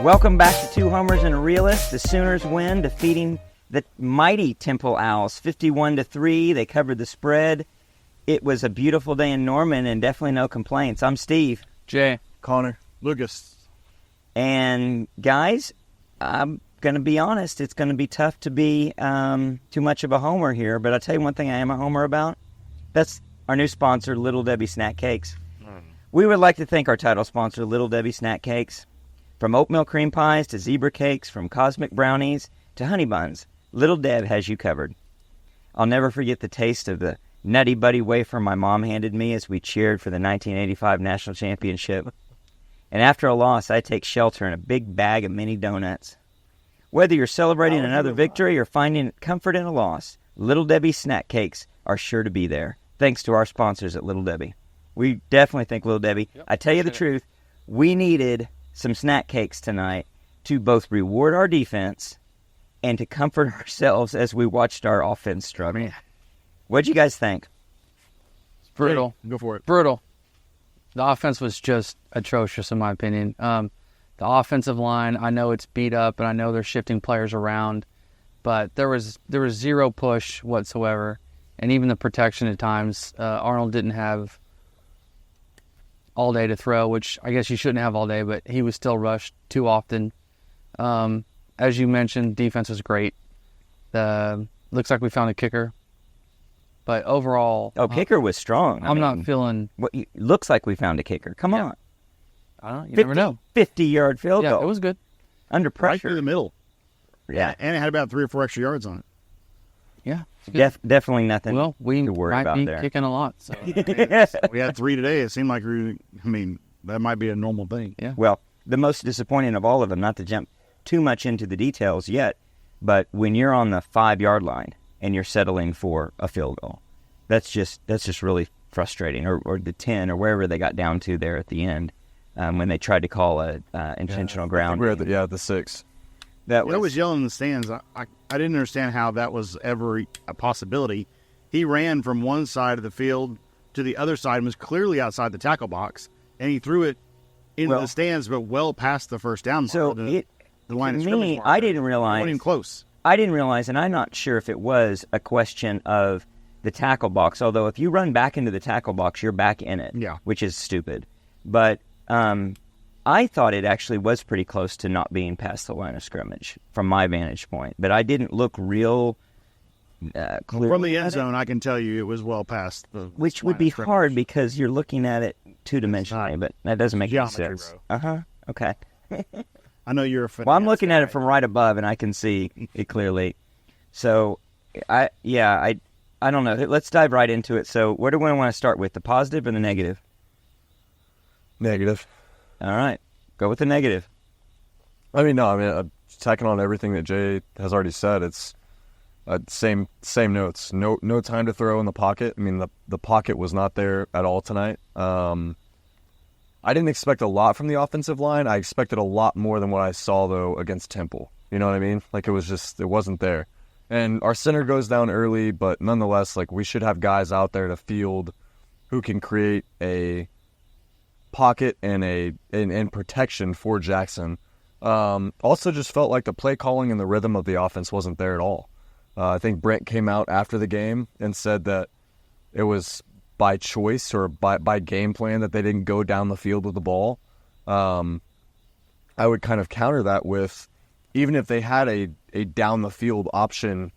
Welcome back to Two Homers and a Realist. The Sooners win, defeating the mighty Temple Owls 51-3. They covered the spread. It was a beautiful day in Norman and definitely no complaints. I'm Steve. Jay. Connor. Lucas. And guys, I'm going to be honest, it's going to be tough to be too much of a homer here, but I'll tell you one thing I am a homer about. That's our new sponsor, Little Debbie Snack Cakes. We would like to thank our title sponsor, Little Debbie Snack Cakes. From oatmeal cream pies to zebra cakes, from cosmic brownies to honey buns, Little Deb has you covered. I'll never forget the taste of the Nutty Buddy wafer my mom handed me as we cheered for the 1985 National Championship. And after a loss, I take shelter in a big bag of mini donuts. Whether you're celebrating another victory or finding comfort in a loss, Little Debbie Snack Cakes are sure to be there, thanks to our sponsors at Little Debbie. We definitely thank Little Debbie. Yep, I tell you the truth, we needed some snack cakes tonight to both reward our defense and to comfort ourselves as we watched our offense struggle. What'd you guys think? It's brutal. Hey, go for it. Brutal. The offense was just atrocious, in my opinion. The offensive line, I know it's beat up, and I know they're shifting players around, but there was zero push whatsoever, and even the protection at times, Arnold didn't have all day to throw, which I guess you shouldn't have all day, but he was still rushed too often. As you mentioned, defense was great. Looks like we found a kicker. But overall... kicker was strong. I'm not feeling... Looks like we found a kicker. Come on. I don't know. You never know. 50-yard field goal. Yeah, it was good. Under pressure. Right through the middle. Yeah. And it had about 3 or 4 extra yards on it. Yeah. Definitely nothing to worry about there. Kicking a lot. So. We had 3 today. It seemed like that might be a normal thing. Yeah. Well, the most disappointing of all of them, not to jump too much into the details yet, but when you're on the 5-yard line and you're settling for a field goal, that's just really frustrating. Or the 10 or wherever they got down to there at the end when they tried to call a intentional ground. We're at the 6. I was yelling in the stands. I didn't understand how that was ever a possibility. He ran from one side of the field to the other side and was clearly outside the tackle box, and he threw it into the stands, but well past the first down. So the line of scrimmage. I didn't realize. It wasn't even close. I didn't realize, and I'm not sure if it was a question of the tackle box. Although if you run back into the tackle box, you're back in it. Yeah. Which is stupid. But I thought it actually was pretty close to not being past the line of scrimmage from my vantage point. But I didn't look real clear. From the end zone, I can tell you it was well past the which would be hard because you're looking at it two-dimensionally, but that doesn't make any sense. Okay. I know you're a fan. Well, I'm looking at it from right above, and I can see it clearly. So, I don't know. Let's dive right into it. So, where do we want to start with, the positive or the negative? Negative. All right. Go with the negative. Tacking on everything that Jay has already said, it's same notes. No time to throw in the pocket. The pocket was not there at all tonight. I didn't expect a lot from the offensive line. I expected a lot more than what I saw, though, against Temple. You know what I mean? Like, it wasn't there. And our center goes down early, but nonetheless, we should have guys out there to field who can create a pocket and protection for Jackson. Also just felt like the play calling and the rhythm of the offense wasn't there at all. I think Brent came out after the game and said that it was by choice or by game plan that they didn't go down the field with the ball. I would kind of counter that with, even if they had a down the field option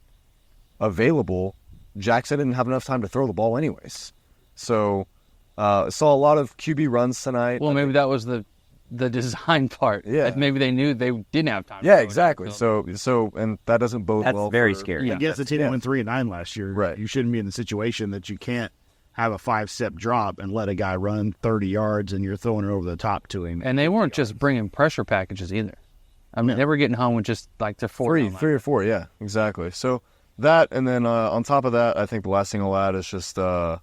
available, Jackson didn't have enough time to throw the ball anyways. So saw a lot of QB runs tonight. Well, maybe that was the design part. Yeah. Maybe they knew they didn't have time. Yeah, exactly. So and that doesn't bode well. That's very scary. I guess the team went 3-9 last year. Right. You shouldn't be in the situation that you can't have a 5-step drop and let a guy run 30 yards and you're throwing it over the top to him. And they weren't just bringing pressure packages either. They were getting home with just the 3 or 4. Yeah, exactly. So that, and then on top of that, I think the last thing I'll add is just the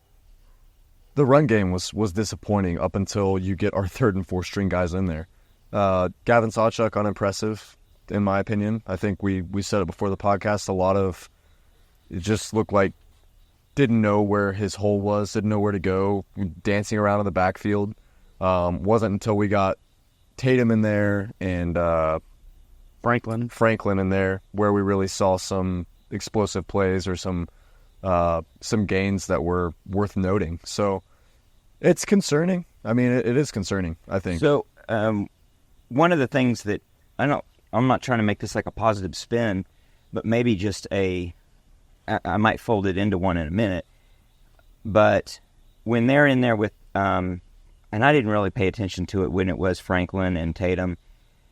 run game was disappointing up until you get our 3rd and 4th string guys in there. Gavin Sawchuk, unimpressive, in my opinion. I think we said it before the podcast. A lot of it just looked like didn't know where his hole was, didn't know where to go, dancing around in the backfield. Wasn't until we got Tatum in there and Franklin in there, where we really saw some explosive plays or some gains that were worth noting. So it's concerning. I mean, it is concerning, I think. So one of the things that I'm not trying to make this like a positive spin, but maybe just I might fold it into one in a minute. But when they're in there with, and I didn't really pay attention to it when it was Franklin and Tatum,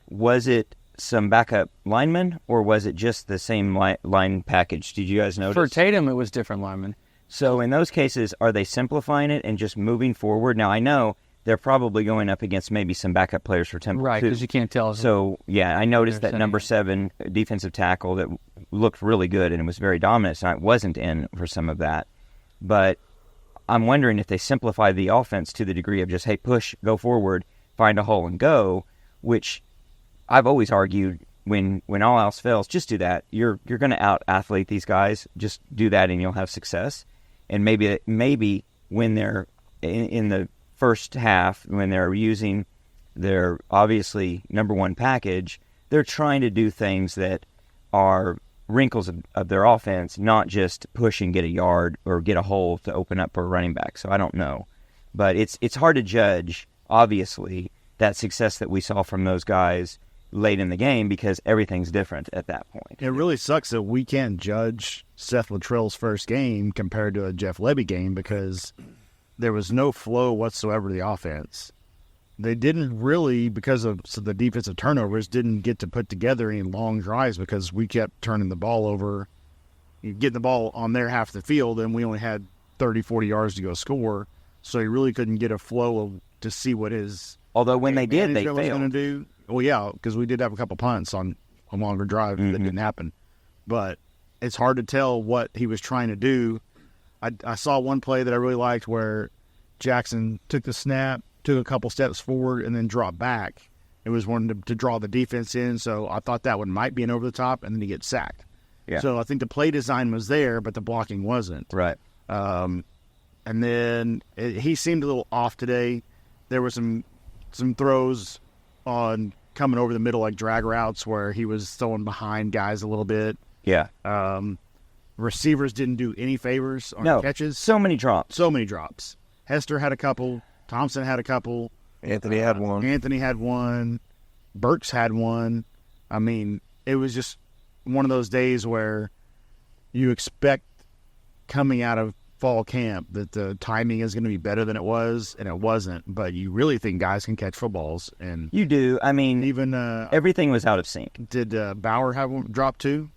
was it some backup linemen or was it just the same line package? Did you guys notice? For Tatum, it was different linemen. So in those cases, are they simplifying it and just moving forward? Now, I know they're probably going up against maybe some backup players for Temple, Right, because you can't tell. So, yeah, I noticed that number 7 defensive tackle that looked really good and it was very dominant, so I wasn't in for some of that. But I'm wondering if they simplify the offense to the degree of just, hey, push, go forward, find a hole and go, which I've always argued when all else fails, just do that. You're going to out-athlete these guys. Just do that and you'll have success. And maybe when they're in the first half, when they're using their obviously number 1 package, they're trying to do things that are wrinkles of their offense, not just push and get a yard or get a hole to open up for a running back. So I don't know. But it's hard to judge, obviously, that success that we saw from those guys late in the game because everything's different at that point. It really sucks that we can't judge Seth Luttrell's first game compared to a Jeff Lebby game because there was no flow whatsoever to the offense. They didn't really, because of the defensive turnovers, didn't get to put together any long drives because we kept turning the ball over, getting the ball on their half of the field, and we only had 30, 40 yards to go score. So he really couldn't get a flow to see what his Although when they did, they was failed. going to do. Well, yeah, because we did have a couple punts on a longer drive that didn't happen. But it's hard to tell what he was trying to do. I saw one play that I really liked where Jackson took the snap, took a couple steps forward, and then dropped back. It was one to draw the defense in, so I thought that one might be an over the top, and then he gets sacked. Yeah. So I think the play design was there, but the blocking wasn't. Right. And then he seemed a little off today. There were some throws on coming over the middle like drag routes where he was throwing behind guys a little bit. Yeah. Receivers didn't do any favors on catches. So many drops. Hester had a couple. Thompson had a couple. Anthony had one. Burks had one. I mean, it was just one of those days where you expect coming out of fall camp that the timing is going to be better than it was, and it wasn't. But you really think guys can catch footballs, and You do. I mean, even everything was out of sync. did Bauer have one drop too?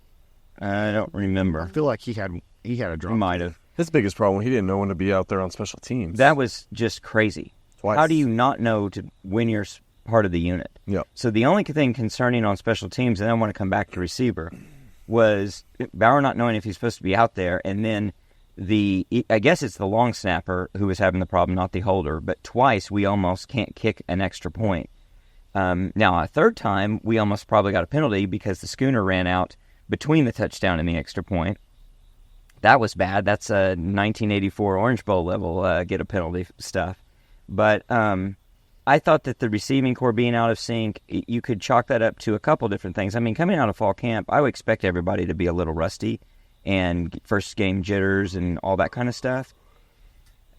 I don't remember. I feel like he had a drop. He might have. His biggest problem, he didn't know when to be out there on special teams. That was just crazy. Twice. How do you not know when you're part of the unit? Yeah. So the only thing concerning on special teams, and I want to come back to receiver, was Bauer not knowing if he's supposed to be out there, and then I guess it's the long snapper who was having the problem, not the holder, but twice we almost can't kick an extra point. Now, a third time, we almost probably got a penalty because the schooner ran out between the touchdown and the extra point. That was bad. That's a 1984 Orange Bowl level get a penalty stuff. But I thought that the receiving core being out of sync, you could chalk that up to a couple different things. I mean, coming out of fall camp, I would expect everybody to be a little rusty and first game jitters and all that kind of stuff.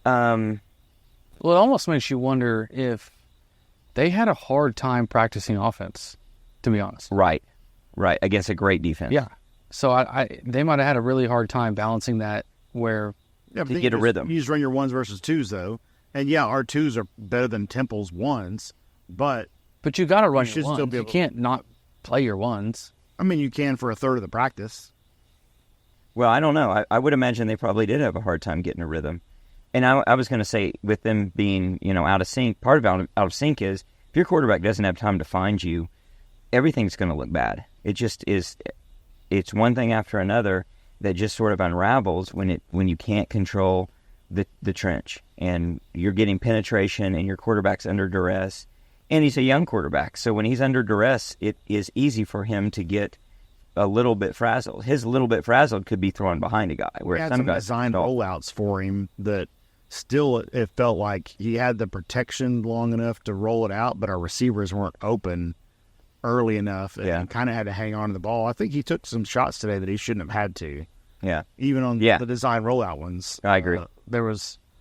Well, it almost makes you wonder if they had a hard time practicing offense, to be honest. Right. Against a great defense. Yeah. So they might have had a really hard time balancing that where Yeah, to get a rhythm. You just run your ones versus twos, though. And, yeah, our twos are better than Temple's ones, but you got to run should your ones. still be You able- can't not play your ones. I mean, you can for a third of the practice. Well, I don't know. I would imagine they probably did have a hard time getting a rhythm. And I was going to say, with them being, out of sync, part of out of sync is if your quarterback doesn't have time to find you, everything's going to look bad. It just is. It's one thing after another that just sort of unravels when you can't control the trench and you're getting penetration and your quarterback's under duress. And he's a young quarterback, so when he's under duress, it is easy for him to get a little bit frazzled. His little bit frazzled could be thrown behind a guy. Where We had some some guys designed don't. rollouts for him that still it felt like he had the protection long enough to roll it out, but our receivers weren't open early enough and kind of had to hang on to the ball. I think he took some shots today that he shouldn't have had to. Yeah. Even on the design rollout ones. I agree.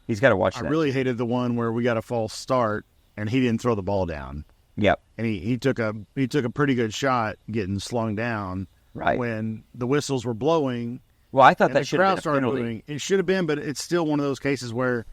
He's got to watch that. I really hated the one where we got a false start and he didn't throw the ball down. Yep. And he took a pretty good shot getting slung down when the whistles were blowing. Well, I thought that should have been a penalty. Moving. It should have been, but it's still one of those cases where,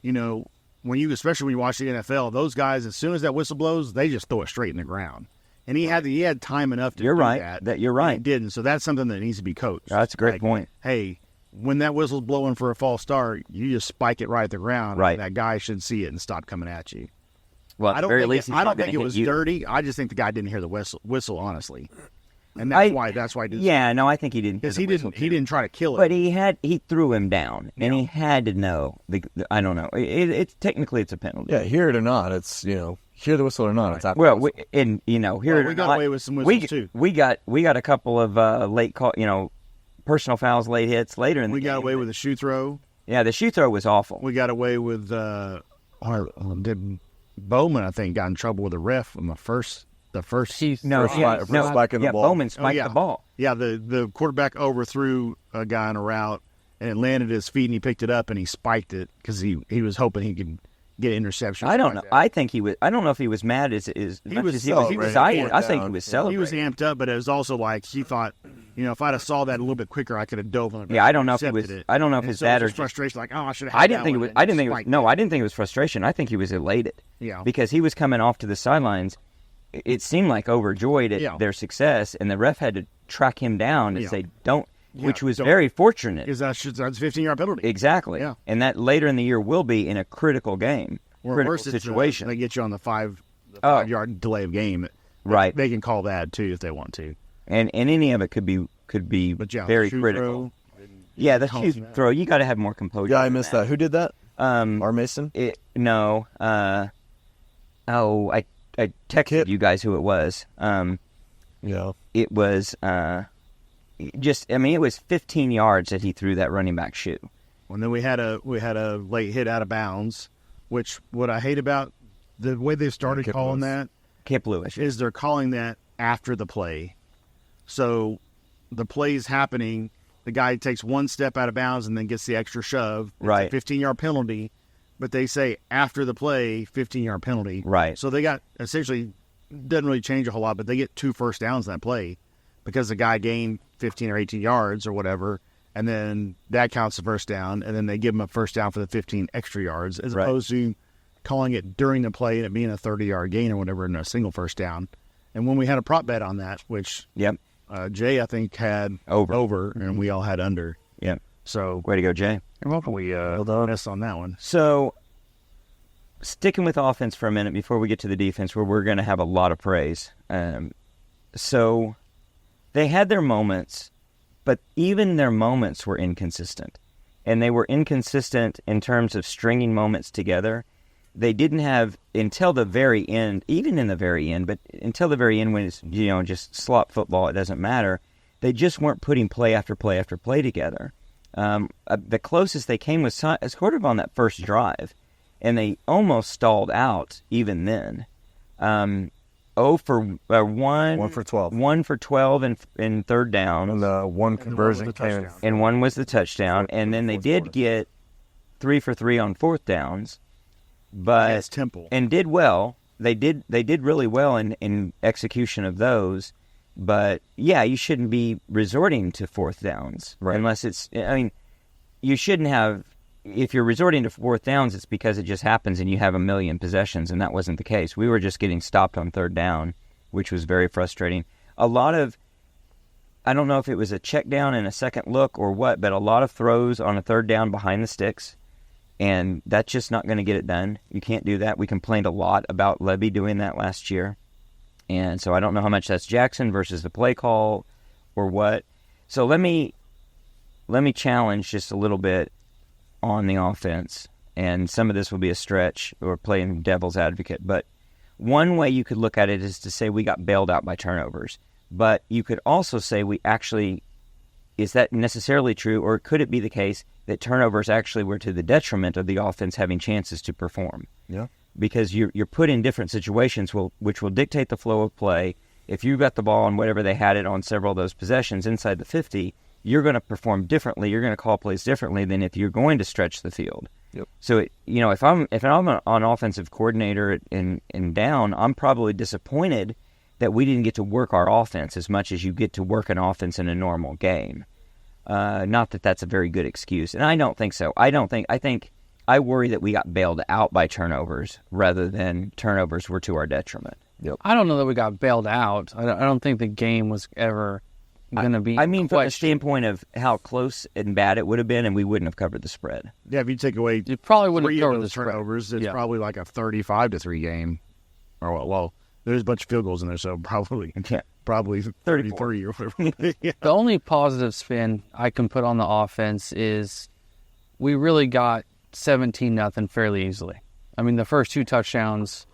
especially when you watch the NFL, those guys, as soon as that whistle blows, they just throw it straight in the ground. And he had time enough to do that. You're right. He didn't. So that's something that needs to be coached. That's a great point. Hey, when that whistle's blowing for a false start, you just spike it right at the ground. Right. And that guy should see it and stop coming at you. Well, at the very least, I don't think it was dirty. I just think the guy didn't hear the whistle, honestly. And that's why he did. Yeah, no, I think he didn't. Because he didn't try to kill it. But he threw him down, and he had to know. I don't know. It's technically it's a penalty. Yeah, hear it or not, it's hear the whistle or not. It's well, hear it or not. We got away with some whistles too. We got a couple of late call, personal fouls, late hits later in the game. We got away with a shoe throw. Yeah, the shoe throw was awful. We got away with Bowman, I think, got in trouble with the ref on the first spike in the ball. Bowman spiked the ball. Yeah, the quarterback overthrew a guy on a route, and it landed at his feet, and he picked it up, and he spiked it because he was hoping he could get an interception. I don't know. I think he was. I don't know if he was mad as much as he was excited. I think he was celebrating. He was amped up, but it was also like he thought, if I'd have saw that a little bit quicker, I could have dove on it. Yeah, I don't know if he was. I don't know if his dad or frustration. Like, I should have. I didn't think it was. I didn't think it was. No, I didn't think it was frustration. I think he was elated. Yeah. Because he was coming off to the sidelines. It seemed like overjoyed at their success, and the ref had to track him down and say, "Don't." Which was very fortunate. Because that's a 15-yard penalty. Exactly. Yeah. And that later in the year will be in a critical game. Critical situation. They get you on the 5-yard delay of game. Right. They can call that too if they want to. And any of it could be very critical. Yeah, the shoe throw. You got to have more composure. Yeah, I missed that. Who did that? R. Mason. No. I texted you guys who it was. Yeah. It was it was 15 yards that he threw that running back shoe. Well, then we had a late hit out of bounds, which what I hate about the way they started calling that Kip Lewis is they're calling that after the play. So the play's happening, the guy takes one step out of bounds and then gets the extra shove. It's right. a 15-yard penalty, but they say after the play, 15-yard penalty. Right. So they got essentially doesn't really change a whole lot, but they get 2 first downs in that play because the guy gained 15 or 18 yards or whatever, and then that counts the first down, and then they give him a first down for the 15 extra yards as opposed to calling it during the play and it being a 30-yard gain or whatever in a single first down. And when we had a prop bet on that, which Jay, I think, had over and we all had under. Yeah. So way to go, Jay. You're welcome. We missed on that one. So sticking with offense for a minute before we get to the defense, where we're going to have a lot of praise. So they had their moments, but even their moments were inconsistent. And they were inconsistent in terms of stringing moments together. They didn't have, until the very end, even in the very end, but until the very end when it's, just slop football, it doesn't matter, they just weren't putting play after play after play together. The closest they came was sort of on that first drive, and they almost stalled out even then. 1 for 12. 1 for 12 in third down. And the one conversion came. And one was the touchdown. And then they did get 3 for 3 on fourth downs. But Temple. And did well. They did really well in execution of those. But yeah, you shouldn't be resorting to fourth downs unless it's. You shouldn't have. If you're resorting to fourth downs, it's because it just happens and you have a million possessions, and that wasn't the case. We were just getting stopped on third down, which was very frustrating. A lot of, I don't know if it was a check down and a second look or what, but a lot of throws on a third down behind the sticks, and that's just not going to get it done. You can't do that. We complained a lot about Levy doing that last year, and so I don't know how much that's Jackson versus the play call or what. So let me challenge just a little bit on the offense, and some of this will be a stretch or playing devil's advocate, but one way you could look at it is to say we got bailed out by turnovers, but you could also say we actually is that necessarily true, or could it be the case that turnovers actually were to the detriment of the offense having chances to perform? Yeah. Because you're put in different situations which will dictate the flow of play. If you got the ball on whatever they had it on several of those possessions inside the 50, you're going to perform differently. You're going to call plays differently than if you're going to stretch the field. Yep. So, if I'm an offensive coordinator and down, I'm probably disappointed that we didn't get to work our offense as much as you get to work an offense in a normal game. Not that that's a very good excuse, and I don't think so. I worry that we got bailed out by turnovers rather than turnovers were to our detriment. Yep. I don't know that we got bailed out. I don't think the game was ever going to be. I mean, from the standpoint of how close and bad it would have been, and we wouldn't have covered the spread. Yeah, if you take away You probably wouldn't three have of covered the those spread. turnovers, it's Yeah. probably like a 35-3 game. Or well, there's a bunch of field goals in there, so probably Yeah. 33 or whatever. Yeah. The only positive spin I can put on the offense is we really got 17-0 fairly easily. I mean, the first 2 touchdowns,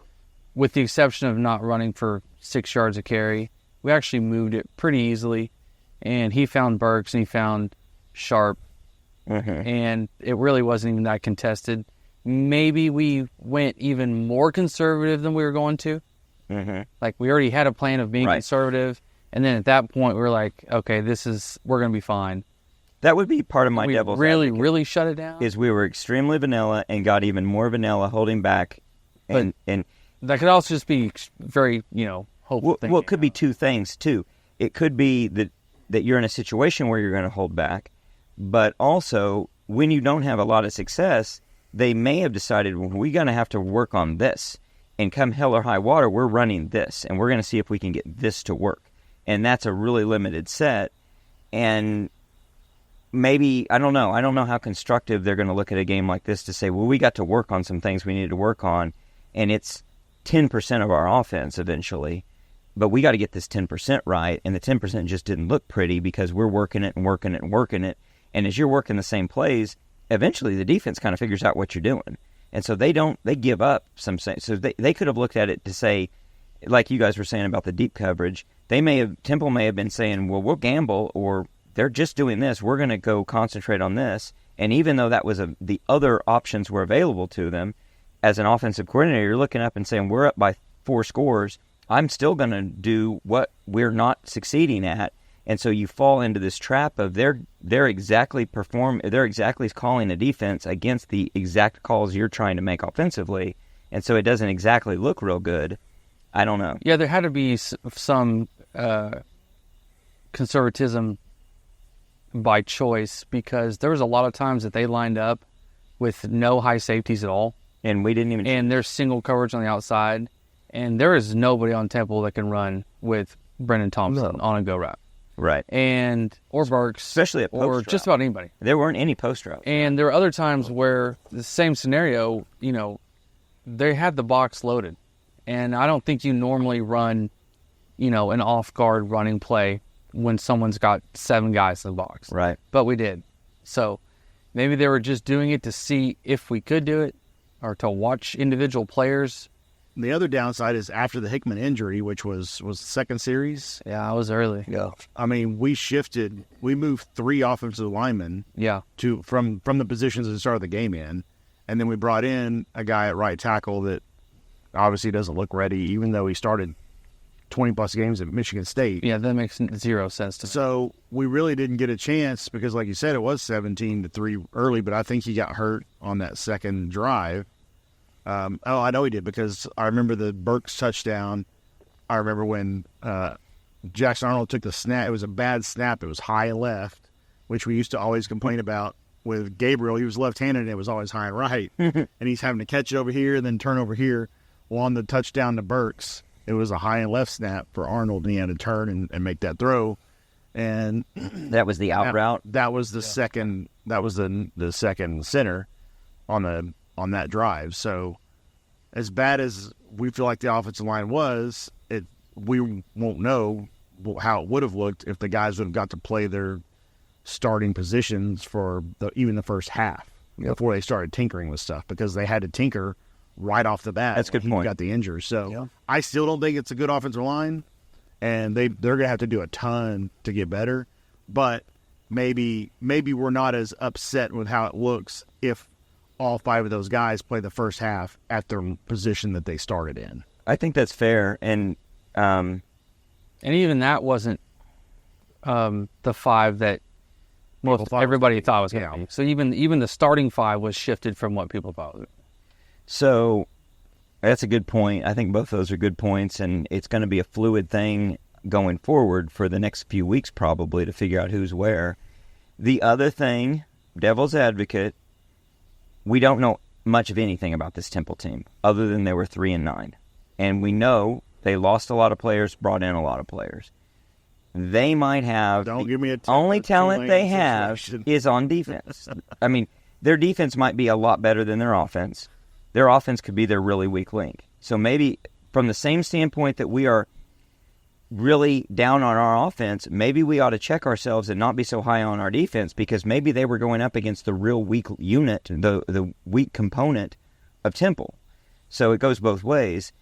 with the exception of not running for 6 yards a carry, we actually moved it pretty easily. And he found Burks and he found Sharp, and it really wasn't even that contested. Maybe we went even more conservative than we were going to. Like, we already had a plan of being Right. conservative, and then at that point we were like, okay, we're going to be fine. That would be part of my We devil's really, advocate, really shut it down. is we were extremely vanilla and got even more vanilla holding back. And That could also just be very, hopeful. well, it could be two things, too. It could be that you're in a situation where you're going to hold back, but also when you don't have a lot of success, they may have decided, well, we're going to have to work on this. And come hell or high water, we're running this, and we're going to see if we can get this to work. And that's a really limited set. And maybe, I don't know how constructive they're going to look at a game like this to say, well, we got to work on some things we needed to work on, and it's 10% of our offense eventually. But we got to get this 10% right, and the 10% just didn't look pretty because we're working it and working it and working it. And as you're working the same plays, eventually the defense kind of figures out what you're doing. And so they give up some. So they could have looked at it to say, like you guys were saying about the deep coverage, Temple may have been saying, well, we'll gamble, or they're just doing this. We're going to go concentrate on this. And even though that was the other options were available to them, as an offensive coordinator, you're looking up and saying, we're up by 4 scores. I'm still going to do what we're not succeeding at. And so you fall into this trap of they're exactly calling a defense against the exact calls you're trying to make offensively, and so it doesn't exactly look real good. I don't know. Yeah, there had to be some conservatism by choice, because there was a lot of times that they lined up with no high safeties at all, And we didn't even. and there's single coverage on the outside, and there is nobody on Temple that can run with Brendan Thompson on a go route. Right. Or Burks, Especially at post or route. just about anybody. There weren't any post routes. And there were other times where the same scenario, they had the box loaded. And I don't think you normally run, an off-guard running play when someone's got 7 guys in the box. Right. But we did. So maybe they were just doing it to see if we could do it, or to watch individual players. The other downside is after the Hickman injury, which was the second series. Yeah, I was early. Yeah. I mean, we moved 3 offensive linemen Yeah. from the positions that started the game in, and then we brought in a guy at right tackle that obviously doesn't look ready, even though he started 20-plus games at Michigan State. Yeah, that makes 0 sense to me. So we really didn't get a chance because, like you said, it was 17-3 early, but I think he got hurt on that second drive. I know he did, because I remember the Burks touchdown. I remember when Jackson Arnold took the snap. It was a bad snap. It was high left, which we used to always complain about with Gabriel. He was left-handed, and it was always high right. And he's having to catch it over here and then turn over here. Well, on the touchdown to Burks, it was a high and left snap for Arnold, and he had to turn and make that throw. And That was the out route. that was the second. That was the second center on that drive. So, as bad as we feel like the offensive line was, we won't know how it would have looked if the guys would have got to play their starting positions for even the first half before they started tinkering with stuff, because they had to tinker right off the bat. That's a good when point. he got the injury. So I still don't think it's a good offensive line, and they're going to have to do a ton to get better. But maybe we're not as upset with how it looks if all 5 of those guys play the first half at their position that they started in. I think that's fair, and even that wasn't the 5 that everybody thought was going to be. So even the starting 5 was shifted from what people thought. So that's a good point. I think both of those are good points, and it's going to be a fluid thing going forward for the next few weeks probably to figure out who's where. The other thing, devil's advocate, we don't know much of anything about this Temple team other than they were 3-9. And we know they lost a lot of players, brought in a lot of players. They might have only talent they have is on defense. I mean, their defense might be a lot better than their offense. Their offense could be their really weak link. So maybe from the same standpoint that we are really down on our offense, maybe we ought to check ourselves and not be so high on our defense, because maybe they were going up against the real weak unit, the weak component of Temple. So it goes both ways.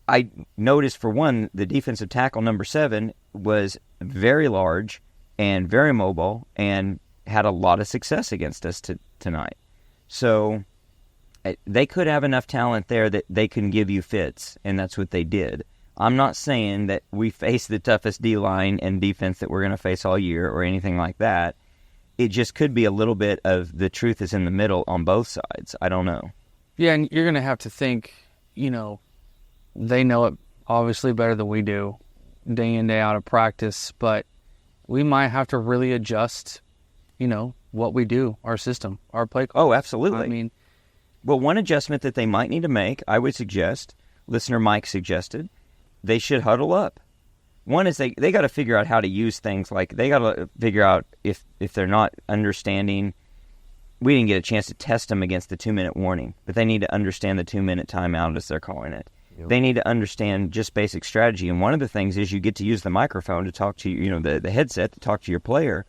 I noticed, for one, the defensive tackle number 7 was very large and very mobile and had a lot of success against us tonight. So they could have enough talent there that they can give you fits, and that's what they did. I'm not saying that we face the toughest D-line and defense that we're going to face all year or anything like that. It just could be a little bit of the truth is in the middle on both sides. I don't know. Yeah, and you're going to have to think, they know it obviously better than we do day in, day out of practice, but we might have to really adjust, what we do, our system, our play call. Oh, absolutely. Well, one adjustment that they might need to make, I would suggest, listener Mike suggested, they should huddle up. One is they got to figure out how to use things. Like, they got to figure out if they're not understanding. We didn't get a chance to test them against the 2-minute warning, but they need to understand the 2-minute timeout, as they're calling it. Yep. They need to understand just basic strategy. And one of the things is you get to use the microphone to talk to, the headset to talk to your player.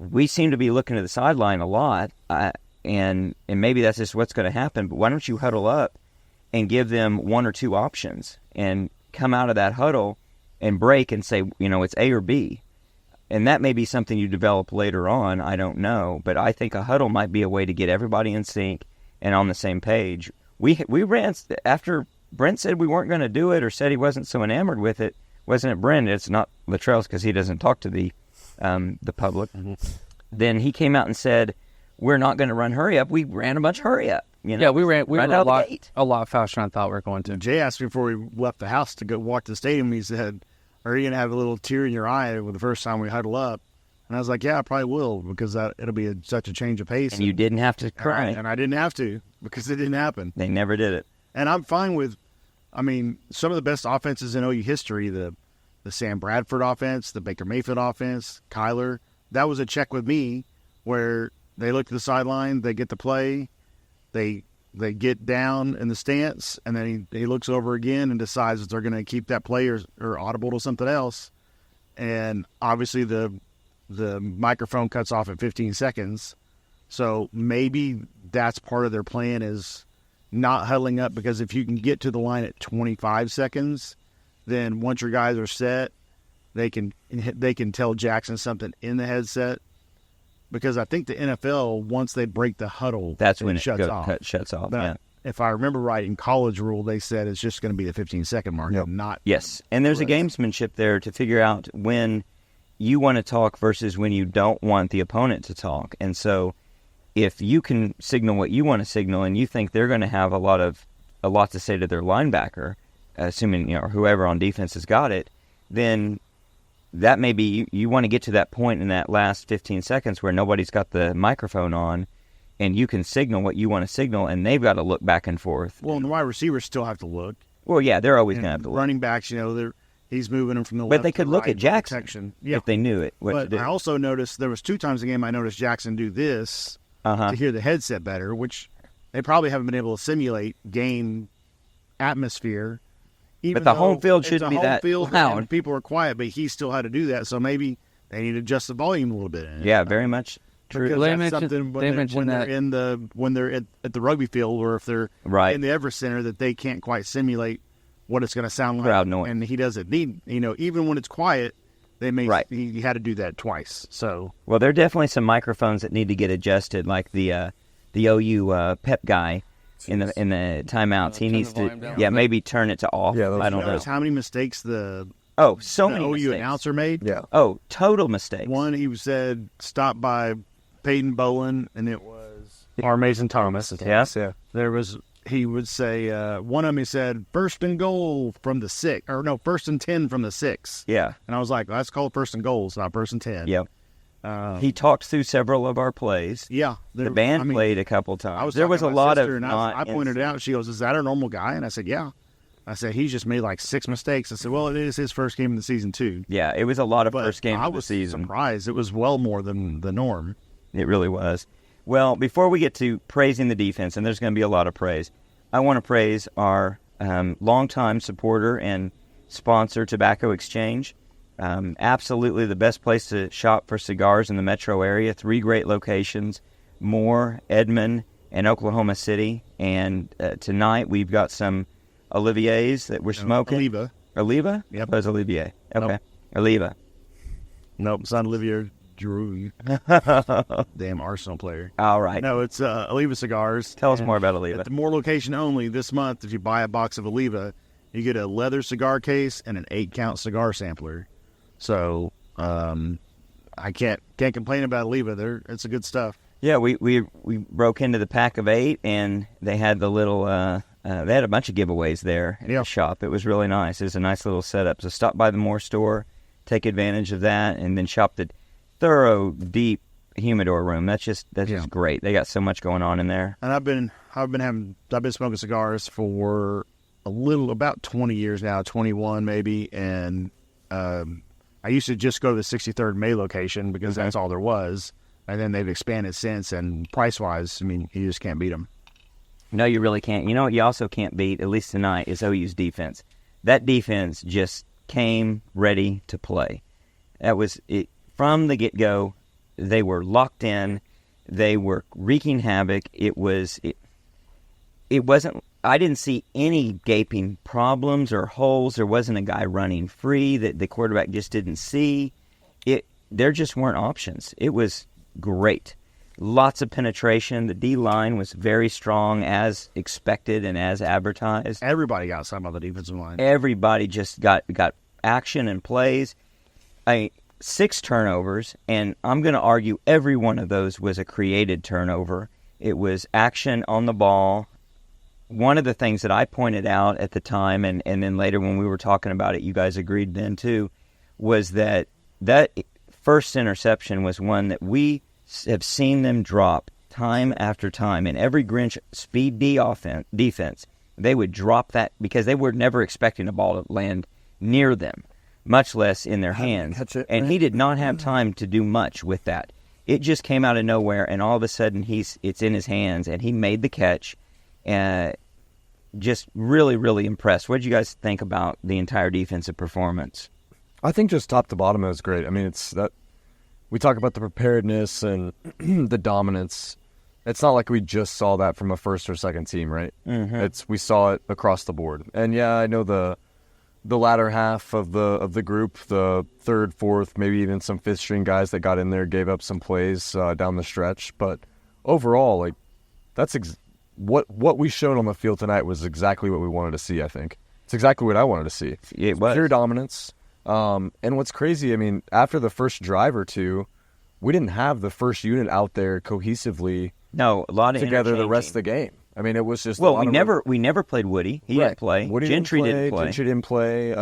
We seem to be looking to the sideline a lot, and maybe that's just what's going to happen. But why don't you huddle up and give them 1 or 2 options and come out of that huddle and break and say, it's A or B. And that may be something you develop later on. I don't know. But I think a huddle might be a way to get everybody in sync and on the same page. We ran after Brent said we weren't going to do it, or said he wasn't so enamored with it. Wasn't it Brent? It's not Latrell's, because he doesn't talk to the public. Mm-hmm. Then he came out and said, we're not going to run hurry up. We ran a bunch of hurry up. Yeah, we ran a lot faster than I thought we were going to. Jay asked me before we left the house to go walk to the stadium. He said, are you going to have a little tear in your eye with the first time we huddle up? And I was like, yeah, I probably will, because it'll be such a change of pace. And you didn't have to cry. And I didn't have to, because it didn't happen. They never did it. And I'm fine with, some of the best offenses in OU history, the Sam Bradford offense, the Baker Mayfield offense, Kyler, that was a check with me where they look to the sideline, they get the play, they get down in the stance, and then he looks over again and decides that they're going to keep that play or audible to something else. And obviously the microphone cuts off at 15 seconds. So maybe that's part of their plan, is not huddling up, because if you can get to the line at 25 seconds, then once your guys are set, they can tell Jackson something in the headset. Because I think the NFL, once they break the huddle, that's when it shuts off. Shuts off. But yeah. If I remember right, in college rule, they said it's just going to be the 15-second mark, not. Yes, and there's a gamesmanship there to figure out when you want to talk versus when you don't want the opponent to talk. And so, if you can signal what you want to signal, and you think they're going to have a lot to say to their linebacker, assuming whoever on defense has got it, then that may be you want to get to that point in that last 15 seconds where nobody's got the microphone on, and you can signal what you want to signal, and they've got to look back and forth. Well, and the wide receivers still have to look. Well, yeah, they're always going to have to look. Running backs, he's moving them from the left. But they could look at Jackson if they knew it. But I also noticed there was 2 times in the game I noticed Jackson do this to hear the headset better, which they probably haven't been able to simulate game atmosphere. But the home field shouldn't be that loud. And people are quiet, but he still had to do that. So maybe they need to adjust the volume a little bit. Yeah, very much true. Because that's something when they're at the rugby field, or if they're in the Everett Center, that they can't quite simulate what it's going to sound like. Crowd noise. And he doesn't need, even when it's quiet, They made Right. he had to do that twice. So Well, there are definitely some microphones that need to get adjusted, like the OU Pep guy in the timeouts. He turn needs the to, volume down. maybe turn it to off. Yeah, those- I don't know. notice how many mistakes the So many OU mistakes. announcer made. Yeah. Oh, total mistakes. One, he said stopped by Peyton Bowen, and it was or Mason Thomas. Yes. Yeah. There was he would say one of them. He said first and goal from the 6, or no, first and 10 from the 6. Yeah. And I was like, well, that's called first and goals, not first and 10. Yep. He talked through several of our plays. Yeah, The band played a couple times. There was a lot of. and I pointed it out. She goes, "Is that a normal guy?" And I said, "Yeah." I said, "He's just made like 6 mistakes." I said, "Well, it is his first game of the season too." Yeah, it was a lot of But first games I of the was season. surprised. It was well more than the norm. It really was. Well, before we get to praising the defense, and there's going to be a lot of praise, I want to praise our longtime supporter and sponsor, Tobacco Exchange. Absolutely the best place to shop for cigars in the metro area. 3 great locations, Moore, Edmond, and Oklahoma City. And tonight we've got some Olivier's that we're smoking. Oliva. Oliva? Yep. Oh, it's Olivier. Okay. Nope. Oliva. Nope, it's not Olivier Giroux. Damn Arsenal player. All right. No, it's Oliva cigars. Tell us And more about Oliva. At the Moore location only this month, if you buy a box of Oliva, you get a leather cigar case and an 8-count cigar sampler. So I can't complain about Oliva. It's a good stuff. Yeah, we broke into the pack of 8, and they had the little they had a bunch of giveaways there at Yeah. the shop. It was really nice. It was a nice little setup. So stop by the Moore store, take advantage of that, and then shop the thorough, deep humidor room. That's just great. They got so much going on in there. And I've been smoking cigars for about 20 years now, 21 maybe, and I used to just go to the 63rd May location because that's all there was, and then they've expanded since. And price wise, I mean, you just can't beat them. No, you really can't. You know what you also can't beat, at least tonight, is OU's defense. That defense just came ready to play. That was it from the get-go. They were locked in. They were wreaking havoc. It wasn't. I didn't see any gaping problems or holes. There wasn't a guy running free that the quarterback just didn't see. There just weren't options. It was great. Lots of penetration. The D-line was very strong, as expected and as advertised. Everybody got something on the defensive line. Everybody just got action and plays. 6 turnovers, and I'm going to argue every one of those was a created turnover. It was action on the ball. One of the things that I pointed out at the time, and then later when we were talking about it, you guys agreed then too, was that first interception was one that we have seen them drop time after time. In every Grinch speed defense, they would drop that because they were never expecting a ball to land near them, much less in their hands. And he did not have time to do much with that. It just came out of nowhere, and all of a sudden it's in his hands, and he made the catch. Just really, really impressed. What did you guys think about the entire defensive performance? I think just top to bottom it was great. I mean, it's that we talk about the preparedness and the dominance. It's not like we just saw that from a first or second team, right? Mm-hmm. We saw it across the board. And yeah, I know the latter half of the group, the third, fourth, maybe even some fifth string guys that got in there gave up some plays down the stretch. But overall, like that's what we showed on the field tonight was exactly what we wanted to see. I think it's exactly what I wanted to see. It was pure dominance. And what's crazy, I mean, after the first drive or two, we didn't have the first unit out there cohesively. No, a lot of together the rest of the game. I mean, it was just we never played Woody. He didn't play. Woody Gentry didn't play. Gentry didn't play.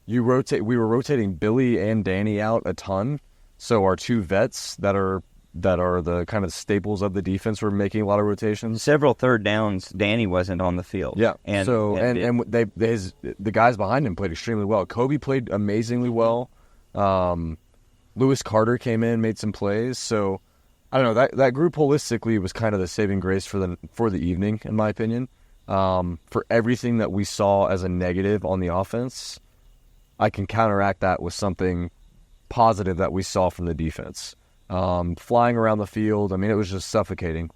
We were rotating Billy and Danny out a ton. So our 2 vets that are the kind of staples of the defense were making a lot of rotations. Several third downs, Danny wasn't on the field. Yeah, and the guys behind him played extremely well. Kobe played amazingly well. Lewis Carter came in, made some plays. So I don't know, that group holistically was kind of the saving grace for the evening, in my opinion. For everything that we saw as a negative on the offense, I can counteract that with something positive that we saw from the defense. Flying around the field, I mean, it was just suffocating,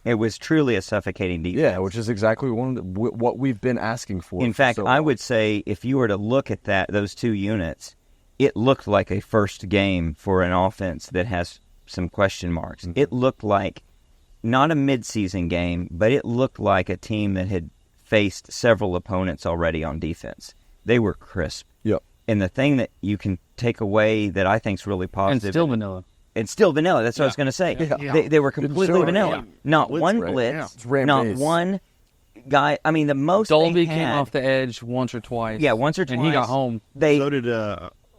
it was truly a suffocating defense. Yeah, which is exactly what we've been asking for. In fact, I would say if you were to look at those 2 units, it looked like a first game for an offense that has some question marks. It looked like not a midseason game, but it looked like a team that had faced several opponents already on defense. They were crisp. Yep. And the thing that you can take away that I think is really positive. And still vanilla. It's still vanilla. That's what I was going to say. Yeah. They were completely Sure, vanilla. yeah. Not Blitz one rate, blitz. yeah. It's ram Not base. one guy. I mean, the most Dolby they came had, off the edge once or twice. Yeah, once or twice. And he got home. They So did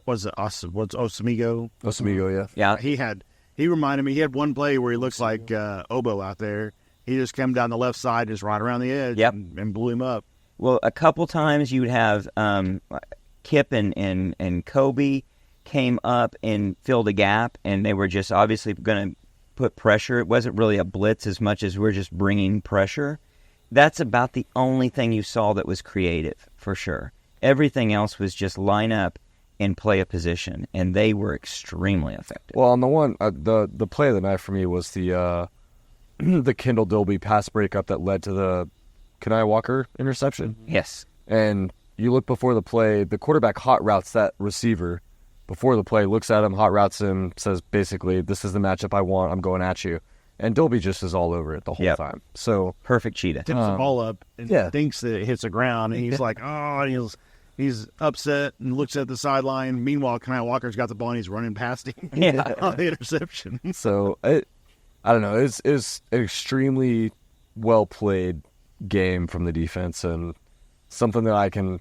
what's Osamigo? Osamigo, Yeah, yeah. he reminded me. He had one play where he looks like Obo out there. He just came down the left side, just right around the edge, Yep. and blew him up. Well, a couple times you would have Kip and Kobe came up and filled a gap, and they were just obviously going to put pressure. It wasn't really a blitz as much as we're just bringing pressure. That's about the only thing you saw that was creative, for sure. Everything else was just line up and play a position, and they were extremely effective. Well, on the one, the play of the night for me was the the Kendall Dilby pass breakup that led to the Kenai Walker interception. Yes. And you look before the play, the quarterback hot routes that receiver before the play, looks at him, hot routes him, says basically, this is the matchup I want, I'm going at you. And Dilby just is all over it the whole time. So Perfect cheetah. Tips the ball up and yeah. thinks that it hits the ground, and he's like, oh, and he's upset and looks at the sideline. Meanwhile, Kenai Walker's got the ball and he's running past him Yeah. on the interception. So I don't know. It's an extremely well played game from the defense, and something that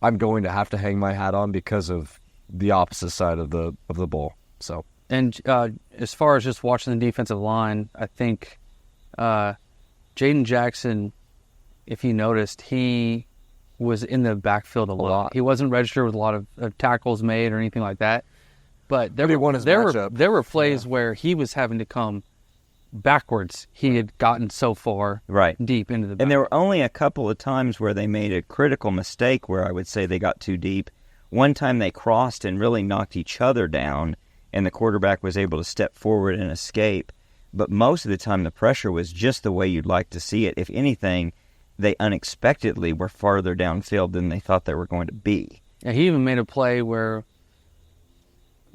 I'm going to have to hang my hat on because of the opposite side of the ball. So And as far as just watching the defensive line, I think Jaden Jackson, if you noticed, he was in the backfield a lot. He wasn't registered with a lot of tackles made or anything like that. But there he won his there matchup. were plays where he was having to come backwards. He had gotten so far Right. deep into the back. And there were only a couple of times where they made a critical mistake where I would say they got too deep. One time they crossed and really knocked each other down, and the quarterback was able to step forward and escape. But most of the time the pressure was just the way you'd like to see it. If anything, they unexpectedly were farther downfield than they thought they were going to be. Yeah, he even made a play where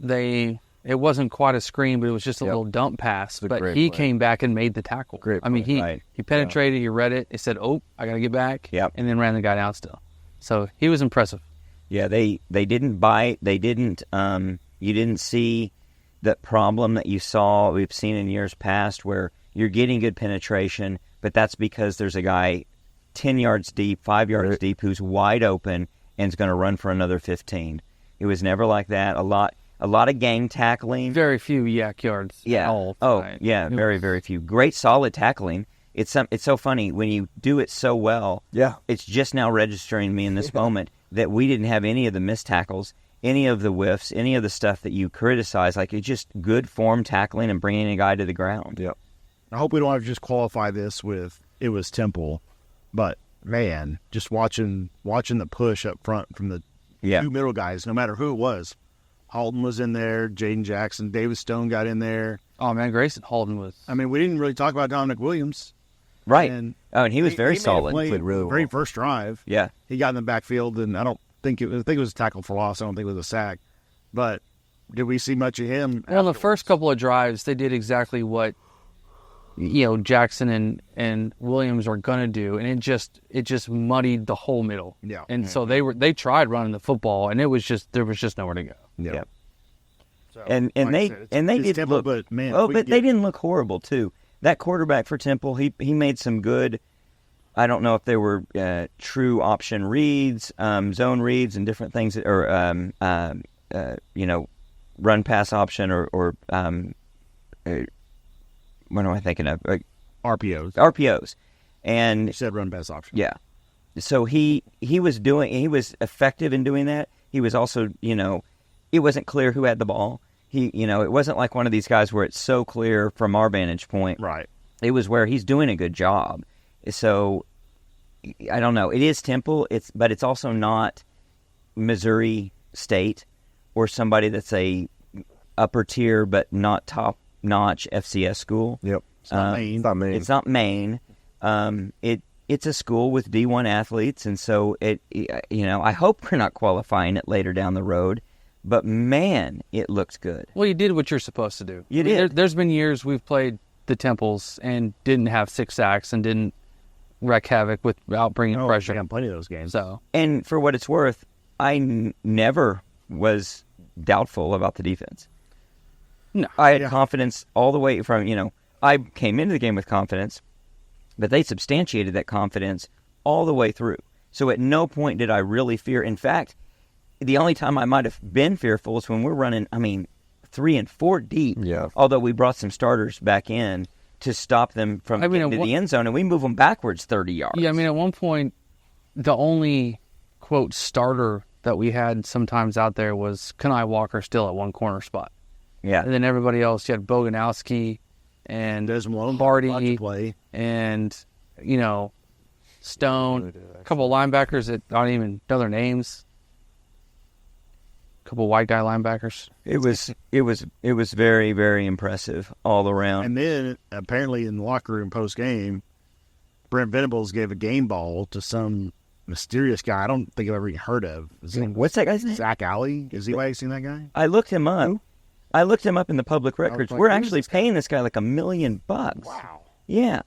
it wasn't quite a screen, but it was just a little dump pass. a But great he play. came back and made the tackle. Great I mean, play. he penetrated, he read it, he said, oh, I got to get back, Yep. and then ran the guy down still. So he was impressive. Yeah, they didn't bite. They didn't. You didn't see that problem that we've seen in years past, where you're getting good penetration, but that's because there's a guy 10 yards deep, 5 yards deep, who's wide open and is going to run for another 15. It was never like that. A lot of gang tackling. Very few yak yards. Yeah. At all Oh, tonight. yeah. It Very, was- very few. Great, solid tackling. It's so funny when you do it so well. Yeah. It's just now registering me in this moment that we didn't have any of the missed tackles, any of the whiffs, any of the stuff that you criticize. Like, it's just good form tackling and bringing a guy to the ground. Yep. I hope we don't have to just qualify this with it was Temple, but man, just watching the push up front from the two middle guys, no matter who it was. Halton was in there, Jaden Jackson, Davis Stone got in there. Oh, man, Grayson Halden was... I mean, we didn't really talk about Dominic Williams. Right. And and he was very made a solid. play Played really very well. first drive. Yeah. He got in the backfield, and I think it was a tackle for loss. I don't think it was a sack. But did we see much of him? Well, the first couple of drives, they did exactly what Jackson and Williams are going to do, and it just muddied the whole middle. Yeah. And so they tried running the football, and there was just nowhere to go. Yeah. So, And like I they said, and they it's did Temple, look. but man, oh, we but get- they didn't look horrible too. That quarterback for Temple, he made some good. I don't know if they were true option reads, zone reads, and different things, or run pass option, or what am I thinking of? RPOs. RPOs, and You said run pass option. yeah. So he was effective in doing that. He was also, it wasn't clear who had the ball. It wasn't like one of these guys where it's so clear from our vantage point. Right. It was where he's doing a good job. So I don't know. It is Temple. But it's also not Missouri State or somebody that's a upper tier but not top notch FCS school. Yep. It's not Maine. It's not Maine. It's not Maine. It's a school with D1 athletes, and so I hope we're not qualifying it later down the road. but man, it looked good. Well, you did what you're supposed to do. You did. There's been years we've played the Temples and didn't have 6 sacks and didn't wreak havoc without bringing pressure. I got plenty of those games. So, And for what it's worth, I never was doubtful about the defense. No. I had confidence all the way from, I came into the game with confidence, but they substantiated that confidence all the way through. So at no point did I really fear. In fact, the only time I might have been fearful is when we're running, 3 and 4 deep. Yeah. Although we brought some starters back in to stop them from getting to the end zone, and we move them backwards 30 yards. yeah, at one point, the only, quote, starter that we had sometimes out there was Kenai Walker still at one corner spot. Yeah. And then everybody else, you had Boganowski and Desmond Barty play. and, Stone. A couple of linebackers that I don't even know their names. A couple of white guy linebackers. It was very, very impressive all around. And then, apparently in the locker room post-game, Brent Venables gave a game ball to some mysterious guy I don't think I've ever even heard of. What's that guy's name? Zach Alley? Has anybody seen that guy? I looked him up. I looked him up in the public records. like, We're who is actually this guy? paying this guy like $1 million. Wow. Yeah.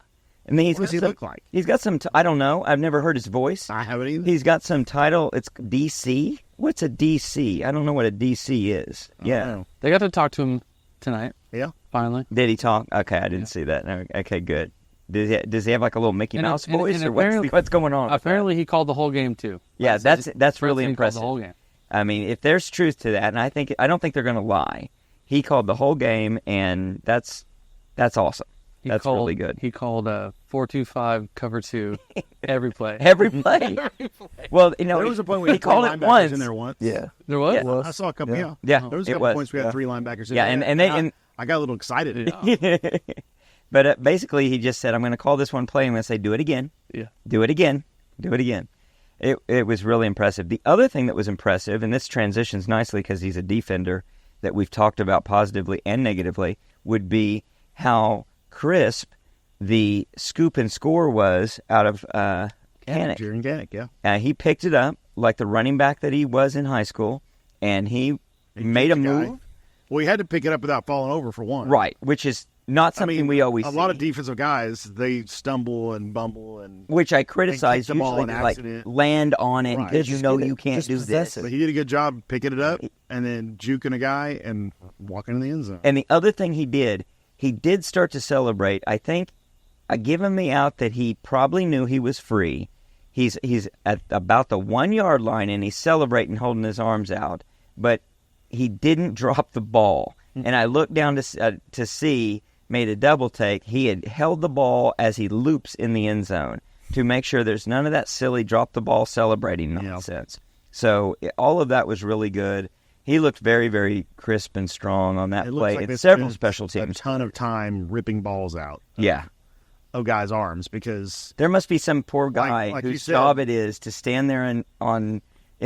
And then What does he look like? He's got some, I don't know. I've never heard his voice. I haven't either. He's got some title. It's DC. What's a DC? I don't know what a DC is. Yeah. Oh, They got to talk to him tonight, yeah. finally. Did he talk? Okay, I didn't see that. Okay, good. Does he have like a little Mickey And- Mouse and- voice, and or apparently- what's going on? Apparently, he called the whole game, too. Yeah, that's really Brent said he called impressive. the whole game. I mean, if there's truth to that, and I don't think they're going to lie. He called the whole game, and that's awesome. That's really good. He called 4-2-5 cover 2 every play. Every play. Well, There was a point where he called it linebackers once. in there once. Yeah. There was? Yeah. I saw a couple. Yeah, Yeah, There was a it couple was. points we had 3 linebackers. In Yeah, there. and I got a little excited. But basically, he just said, "I'm going to call this one play. I'm going to say, do it again. Yeah. Do it again. Do it again." It was really impressive. The other thing that was impressive, and this transitions nicely because he's a defender that we've talked about positively and negatively, would be how crisp the scoop and score was out of Canick. Jaron Canick, yeah. He picked it up like the running back that he was in high school, and he made a kicked the guy. move. Well, he had to pick it up without falling over for one. Right, which is not something we always a see. lot of defensive guys, they stumble and bumble, and Which I criticize the ball usually, in like accident. land on it Right. because you Just know get it. you can't Just do possess this. it. but he did a good job picking it up and then juking a guy and walking in the end zone. And the other thing he did start to celebrate. I think I give him the out that he probably knew he was free. He's at about the 1 yard line and he's celebrating, holding his arms out, but he didn't drop the ball. And I looked down to see, made a double take. He had held the ball as he loops in the end zone to make sure there's none of that silly drop the ball celebrating nonsense. So all of that was really good. He looked very, very crisp and strong on that It play. looks like And they several spent special a teams. ton of time ripping balls out Yeah. of guys' arms because There must be some poor guy like you whose said. job it is to stand there in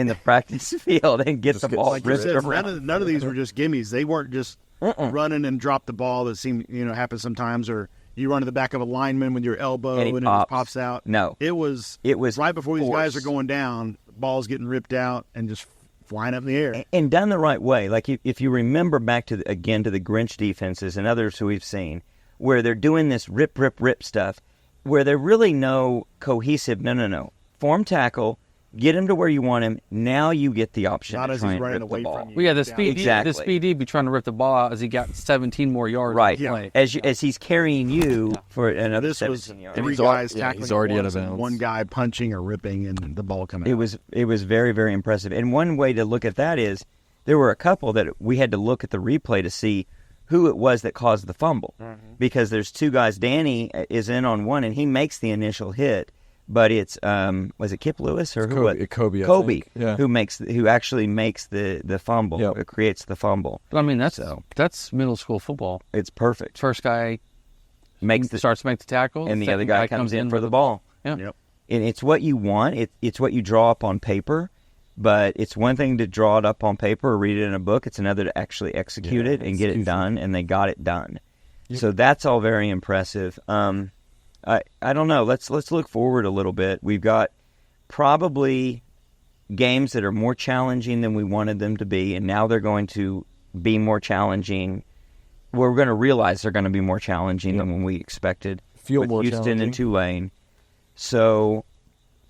the practice field and get the ball like you ripped said, around. none of these were just gimmies. They weren't just running and drop the ball that seemed happens sometimes, or you run to the back of a lineman with your elbow And he and it just pops. pops out. No. It was right before these guys are force. going down, balls getting ripped out and just flying up in the air. And done the right way. Like if you remember back to the Grinch defenses and others who we've seen, where they're doing this rip, rip, rip stuff, where they're really no cohesive. No. Form tackle, get him to where you want him. Now you get the option Not to as try he's and running rip away the ball. from you. Well, yeah, the down. speed, Exactly. the speed he'd be trying to rip the ball out as he got 17 more yards. Right. to play. As he's carrying you for another This was 17 yards. And three he's al- guys yeah, tackling he's already at out of once and bounds. one guy punching or ripping and the ball coming out. It was very, very impressive. And one way to look at that is there were a couple that we had to look at the replay to see who it was that caused the fumble. Because there's two guys. Danny is in on one, and he makes the initial hit. But it's was it Kip Lewis or who? Kobe, I Kobe, think. Yeah. who actually makes the fumble. Yep. It creates the fumble. But I mean, that's middle school football. It's perfect. First guy Starts to make the tackle, and the second other guy comes in for the ball. Yeah. Yep. And it's what you want. It's what you draw up on paper. But it's one thing to draw it up on paper or read it in a book. It's another to actually execute it and get it done. And they got it done. Yep. So that's all very impressive. I don't know. Let's look forward a little bit. We've got probably games that are more challenging than we wanted them to be, and now they're going to be more challenging. We're going to realize they're going to be more challenging than when we expected. Feel with more Houston challenging. and Tulane. So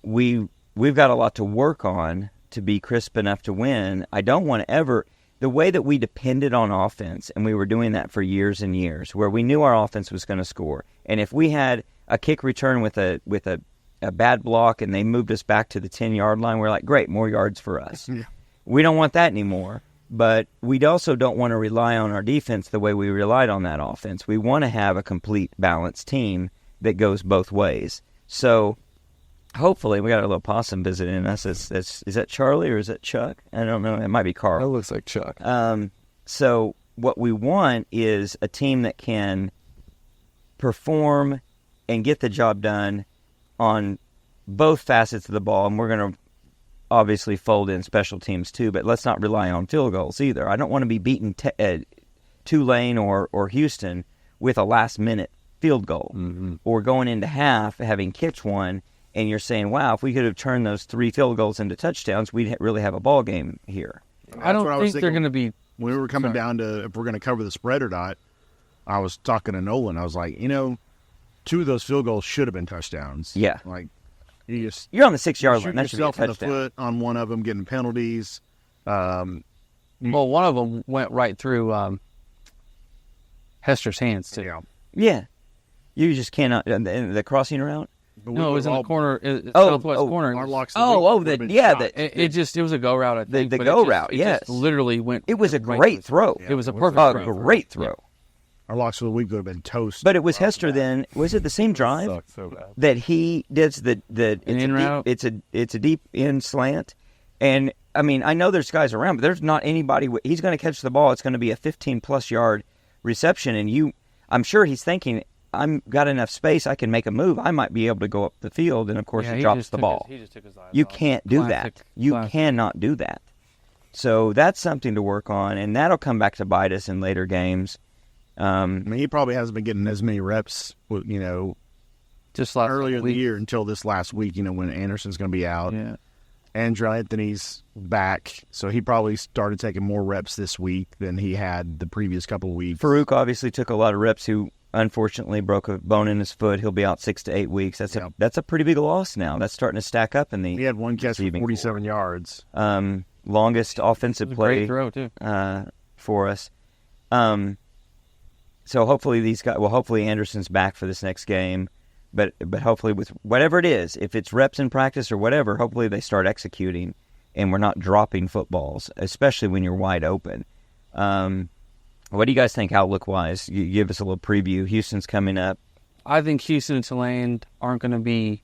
we've got a lot to work on to be crisp enough to win. I don't want to ever the way that we depended on offense, and we were doing that for years and years, where we knew our offense was going to score, and if we had a kick return with a bad block and they moved us back to the 10-yard line, we're like, great, more yards for us. Yeah. We don't want that anymore. But we also don't want to rely on our defense the way we relied on that offense. We want to have a complete, balanced team that goes both ways. So hopefully, we got a little possum visiting us. Is that Charlie or is that Chuck? I don't know. It might be That Carl. looks like Chuck. So what we want is a team that can perform and get the job done on both facets of the ball, and we're going to obviously fold in special teams too, but let's not rely on field goals either. I don't want to be beating Tulane or Houston with a last-minute field goal or going into half having kicked one, and you're saying, wow, if we could have turned those 3 field goals into touchdowns, we'd really have a ball game here. I don't what I was think they're thinking. going to be. When we were coming down to if we're going to cover the spread or not, I was talking to Nolan. I was like, 2 of those field goals should have been touchdowns. Yeah. Like, You're on the 6-yard shoot line. That should be a yourself in the touchdown. foot on one of them, getting penalties. Well, one of them went right through Hester's hands too. Yeah. Yeah. You just cannot. The crossing route? But No, it was in the corner, Oh, southwest oh, corner. Our locks. It was a go route. I think, The but go it just- route, it yes. just literally went. It was a right great through. throw. It was a Yeah, perfect A throw. great throw. Our locks for the week would have been toast. But it was Hester then. Was it the same drive Sucks so bad. that he does the it's in a deep, route? it's a deep in slant, and I mean I know there's guys around, but there's not anybody. He's going to catch the ball. It's going to be a 15+ yard reception, and I'm sure he's thinking, I'm got enough space. I can make a move. I might be able to go up the field, and of course Yeah, he drops just the took ball. he just took his eyes You off. can't do Classic, that. You classic. cannot do that. So that's something to work on, and that'll come back to bite us in later games. I mean, he probably hasn't been getting as many reps, Just last earlier in week. the year until this last week. When Anderson's going to be out. Yeah. Andrew Anthony's back, so he probably started taking more reps this week than he had the previous couple of weeks. Farouk obviously took a lot of reps. Who unfortunately broke a bone in his foot. He'll be out 6 to 8 weeks. That's a pretty big loss now. That's starting to stack up in the. He had one catch for receiving 47 yards. longest offensive It was a play great throw too. for us. So hopefully these guys. Well, hopefully Anderson's back for this next game, but hopefully with whatever it is, if it's reps in practice or whatever, hopefully they start executing, and we're not dropping footballs, especially when you're wide open. What do you guys think outlook wise? You give us a little preview. Houston's coming up. I think Houston and Tulane aren't going to be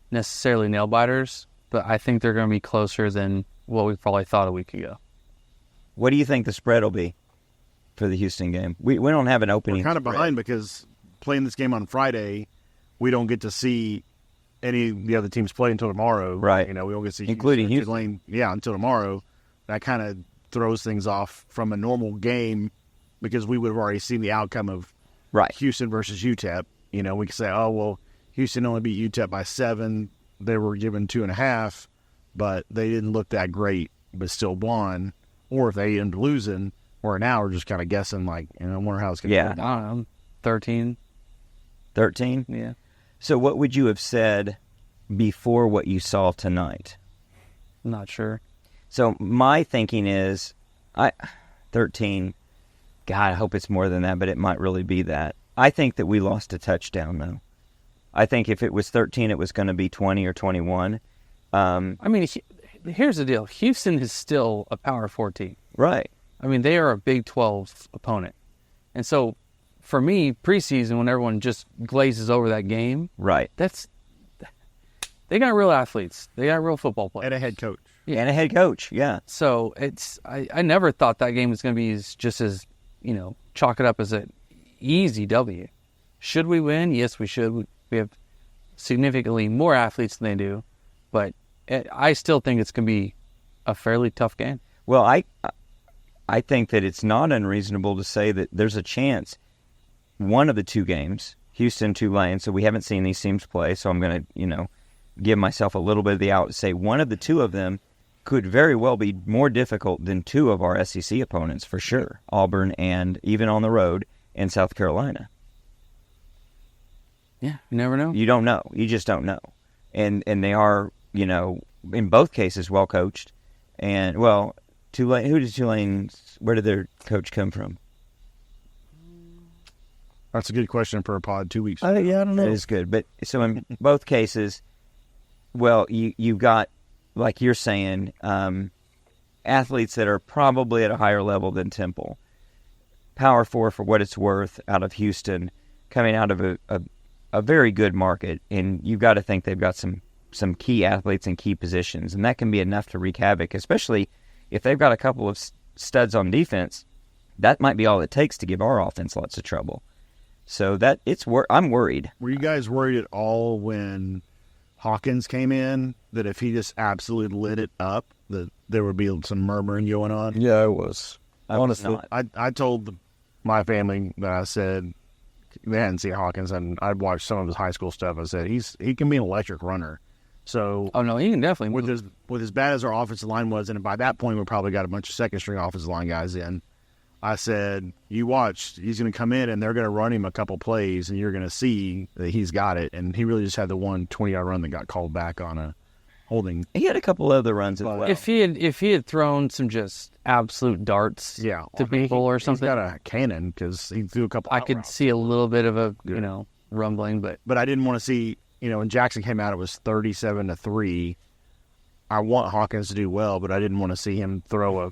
necessarily nail biters, but I think they're going to be closer than what we probably thought a week ago. What do you think the spread will be for the Houston game? We don't have an opening. We're kind of spread. behind because playing this game on Friday, we don't get to see any of the other teams play until tomorrow. Right. We don't get to see Including or Tulane, until tomorrow. That kind of throws things off from a normal game because we would have already seen the outcome of Right. Houston versus UTEP. We could say, oh, well, Houston only beat UTEP by 7. They were given 2.5, but they didn't look that great, but still won. Or if they end up losing, or now we're just kind of guessing, I wonder how it's going to Yeah. go. I don't know, 13. 13? Yeah. So what would you have said before what you saw tonight? I'm not sure. So my thinking is 13. God, I hope it's more than that, but it might really be that. I think that we lost a touchdown, though. I think if it was 13, it was going to be 20 or 21. I mean, here's the deal. Houston is still a Power 4 team. Right. I mean, they are a Big 12 opponent. And so, for me, preseason, when everyone just glazes over that game, Right. they got real athletes. They got real football players. And a head coach. And a head coach, yeah. So, I never thought that game was going to be just as, chalk it up as an easy W. Should we win? Yes, we should. We have significantly more athletes than they do. But I still think it's going to be a fairly tough game. Well, I think that it's not unreasonable to say that there's a chance one of the two games, Houston, Tulane, so we haven't seen these teams play, so I'm going to, give myself a little bit of the out to say one of the two of them could very well be more difficult than two of our SEC opponents for sure, Auburn and even on the road in South Carolina. Yeah, you never know. You don't know. You just don't know. And they are, in both cases, well coached. And, well, Tulane, where did their coach come from? That's a good question for a pod 2 weeks. Yeah, I don't know. That is good. But so in both cases, well, you've got, like you're saying, athletes that are probably at a higher level than Temple. Power 4 for what it's worth out of Houston, coming out of a very good market. And you've got to think they've got some key athletes in key positions. And that can be enough to wreak havoc, especially if they've got a couple of studs on defense. That might be all it takes to give our offense lots of trouble. So I'm worried. Were you guys worried at all when Hawkins came in that if he just absolutely lit it up, that there would be some murmuring going on? Yeah, I was. Honestly, I told my family that I said they hadn't seen Hawkins, and I'd watched some of his high school stuff. I said he can be an electric runner. So Oh no, he can definitely move. with as bad as our offensive line was, and by that point we probably got a bunch of second string offensive line guys in. I said, you watch, he's going to come in and they're going to run him a couple plays and you're going to see that he's got it. And he really just had the one 20-yard run that got called back on a holding. He had a couple other runs as well. If he had thrown some just absolute darts to people or something, he's got a cannon because he threw a couple. I could routes. see a little bit of a rumbling, but I didn't want to see, when Jackson came out, it was 37-3. I want Hawkins to do well, but I didn't want to see him throw a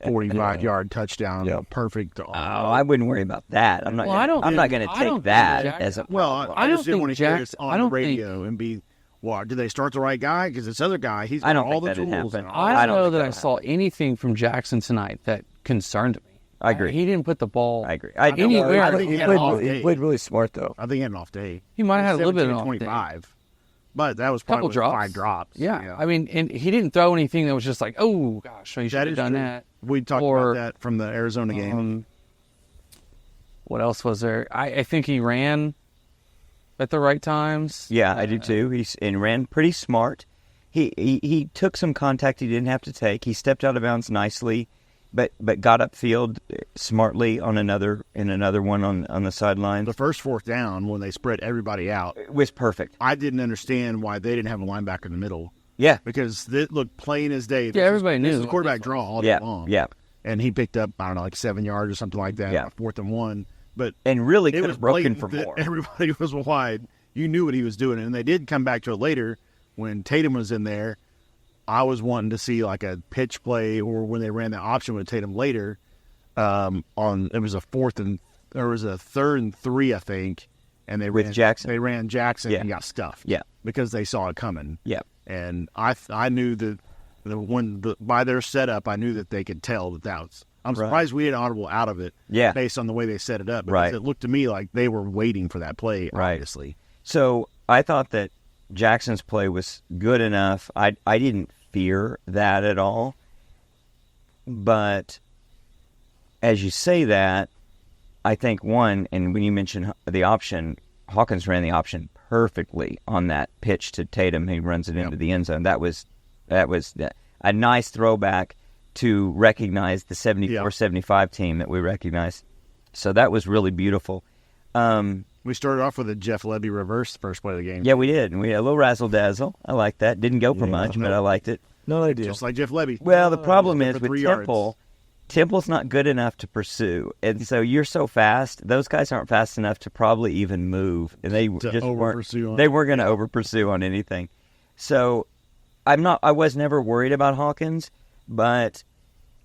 45-yard touchdown. Perfect. I wouldn't worry about that. I'm not. Well, I'm not going to take that as a. Well, I I don't just didn't think want to hear it Jackson- on I the don't radio and be, well, did they start the right guy? Because this other guy, he's I got don't all think the that'd tools. happen. I don't know think that I that'll saw anything from Jackson tonight that concerned me. I agree. He didn't put the ball. I agree. Anywhere. I think He he had an off day. played really smart, though. I think he had an off day. He might have had a little bit of an off 25. But that was Couple probably drops. 5 drops. Yeah. I mean, and he didn't throw anything that was just like, oh gosh, he should That have is done true. that. We talked Or, about that from the Arizona game. What else was there? I think he ran at the right times. Yeah, I do too. He ran pretty smart. He took some contact he didn't have to take. He stepped out of bounds nicely, but got upfield smartly on another one on the sideline. The first fourth down, when they spread everybody out, It was perfect. I didn't understand why they didn't have a linebacker in the middle. Yeah, Because it looked plain as day. Yeah, everybody knew. This is quarterback draw all day yeah, long. yeah, And he picked up, I don't know, like 7 yards or something like that. Yeah. 4th and 1. But and really it could was have broken blatant for that more. everybody was wide. You knew what he was doing. And they did come back to it later when Tatum was in there. I was wanting to see like a pitch play or when they ran the option with Tatum later. It was a 3rd and 3, I think. And they With ran Jackson. They ran Jackson Yeah. and got stuffed. Yeah. Because they saw it coming. Yeah, And I knew that by their setup, I knew that they could tell that was. I'm Right. surprised we had audible out of it. Yeah. Based on the way they set it up. Because Right. it looked to me like they were waiting for that play. Right. Obviously. So I thought that Jackson's play was good enough. I didn't fear that at all. But as you say that, I think and when you mention the option, Hawkins ran the option perfectly on that pitch to Tatum. He runs it into the end zone. That was a nice throwback to recognize the 74-75 team that we recognized. So that was really beautiful. We started off with a Jeff Lebby reverse first play of the game. Yeah, we did. We had a little razzle-dazzle. I like that. Didn't go for much, but I liked it. No idea. Just like Jeff Lebby. Well, the problem is for with 3 Temple's not good enough to pursue. And so you're so fast. Those guys aren't fast enough to probably even move. And they just over-pursue on They weren't going to over-pursue on anything. So I was never worried about Hawkins, but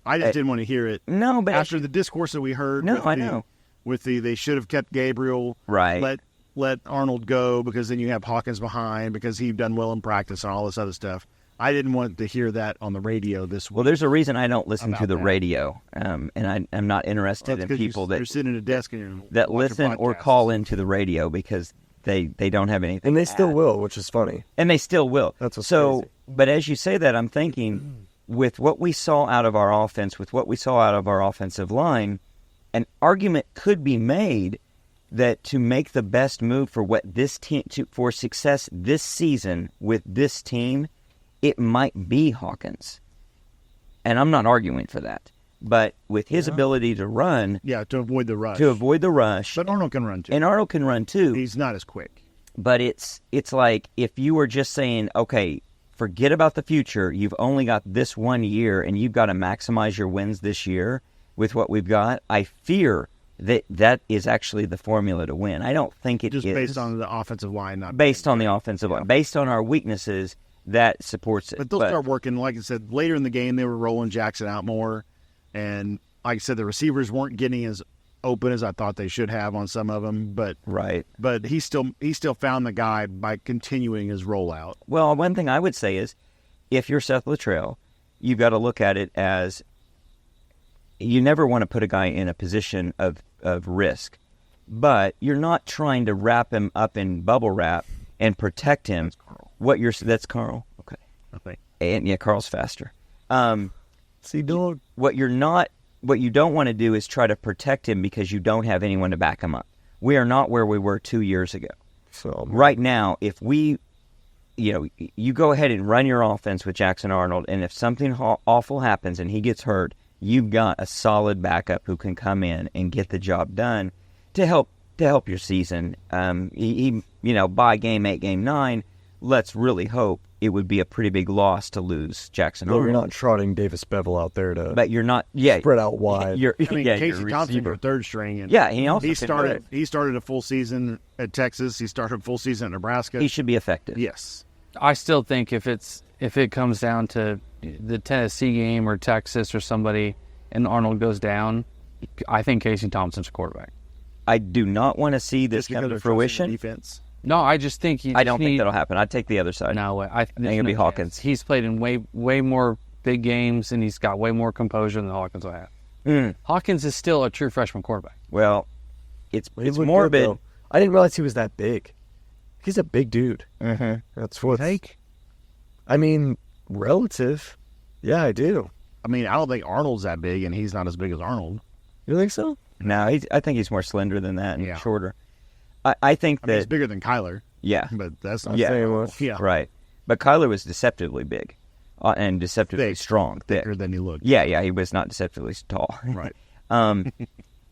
I just didn't want to hear it. no, but After the discourse that we heard. No, with I the- know. With they should have kept Gabriel. Right. Let Arnold go because then you have Hawkins behind because he'd done well in practice and all this other stuff. I didn't want to hear that on the radio this week. well, there's a reason I don't listen to About the that. radio, and I'm not interested That's in 'cause people you're that sitting at a desk and you're that watching listen or podcasts. call into the radio because they don't have anything. and they to still add. will, which is funny. And they still will. That's what's so. crazy. But as you say that, I'm thinking with what we saw out of our offense, with what we saw out of our offensive line, an argument could be made that to make the best move for what this team for success this season with this team, it might be Hawkins. and I'm not arguing for that. But with his ability to run, to avoid the rush. But Arnold can run too. And Arnold can run too. He's not as quick. But it's like if you were just saying, okay, forget about the future. You've only got this 1 year, and you've got to maximize your wins this year with what we've got. I fear that is actually the formula to win. I don't think it is. Just based on the offensive line. Not based on the offensive line. Based on our weaknesses, that supports it. But they'll start working. Like I said, later in the game, they were rolling Jackson out more. And like I said, the receivers weren't getting as open as I thought they should have on some of them. But he still found the guy by continuing his rollout. Well, one thing I would say is, if you're Seth Luttrell, you've got to look at it as you never want to put a guy in a position of risk, but you're not trying to wrap him up in bubble wrap and protect him. That's Carl. Okay. Okay. And yeah, Carl's faster. See, dog. What you don't want to do is try to protect him because you don't have anyone to back him up. We are not where we were 2 years ago. So right now, if you go ahead and run your offense with Jackson Arnold, and if something awful happens and he gets hurt, you've got a solid backup who can come in and get the job done to help your season. By game 8, game 9, let's really hope it would be a pretty big loss to lose Jackson Arnold. You're not trotting Davis Bevel out there to but you're not spread out wide. Casey Thompson, your third string. And he started a full season at Texas. He started a full season at Nebraska. He should be effective. Yes. I still think if it comes down to the Tennessee game or Texas or somebody and Arnold goes down, I think Casey Thompson's quarterback. I do not want to see this come to fruition. Defense. No, I just think I don't think that'll happen. I'd take the other side. No way. I think it'll be Hawkins. He's played in way more big games, and he's got way more composure than Hawkins will have. Hawkins is still a true freshman quarterback. Well, it's morbid. Good, I didn't realize he was that big. He's a big dude. Mm-hmm. That's what. I mean, relative. Yeah, I do. I mean, I don't think Arnold's that big, and he's not as big as Arnold. You think so? No, I think he's more slender than that and shorter. I think that he's bigger than Kyler. Yeah, but that's not saying much. Yeah, right. But Kyler was deceptively big and deceptively strong, thicker than he looked. Yeah, he was not deceptively tall. Right.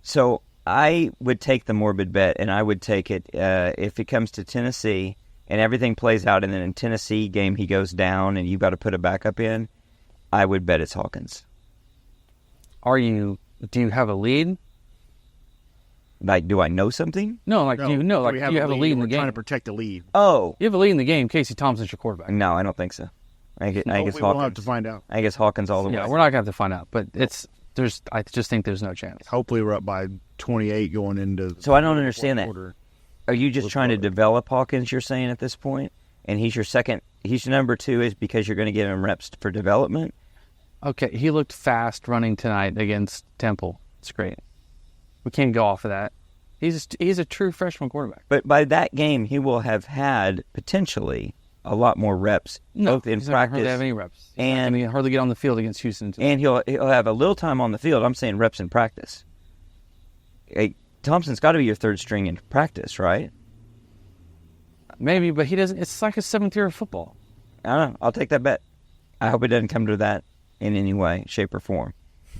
So I would take the morbid bet, and I would take it if it comes to Tennessee and everything plays out, and then in Tennessee game he goes down, and you've got to put a backup in. I would bet it's Hawkins. Do you have a lead? Like, do I know something? No, do you have a lead in the game? Trying to protect the lead. Oh. You have a lead in the game. Casey Thompson's your quarterback. No, I don't think so. I guess Hawkins. We'll have to find out. I guess Hawkins all the way. Yeah, we're not going to have to find out, but I just think there's no chance. Hopefully we're up by 28 going into So I don't understand that. Quarter. Are you just trying to develop Hawkins, you're saying, at this point? And he's your number 2 is because you're going to give him reps for development? Okay, he looked fast running tonight against Temple. It's great. We can't go off of that. He's a true freshman quarterback. But by that game, he will have had potentially a lot more reps, both in he's practice. Not have any reps. And he hardly get on the field against Houston. And he'll have a little time on the field. I'm saying reps in practice. Hey, Thompson's got to be your third string in practice, right? Maybe, but he doesn't. It's like a seventh year of football. I don't know. I'll take that bet. I hope it doesn't come to that in any way, shape, or form.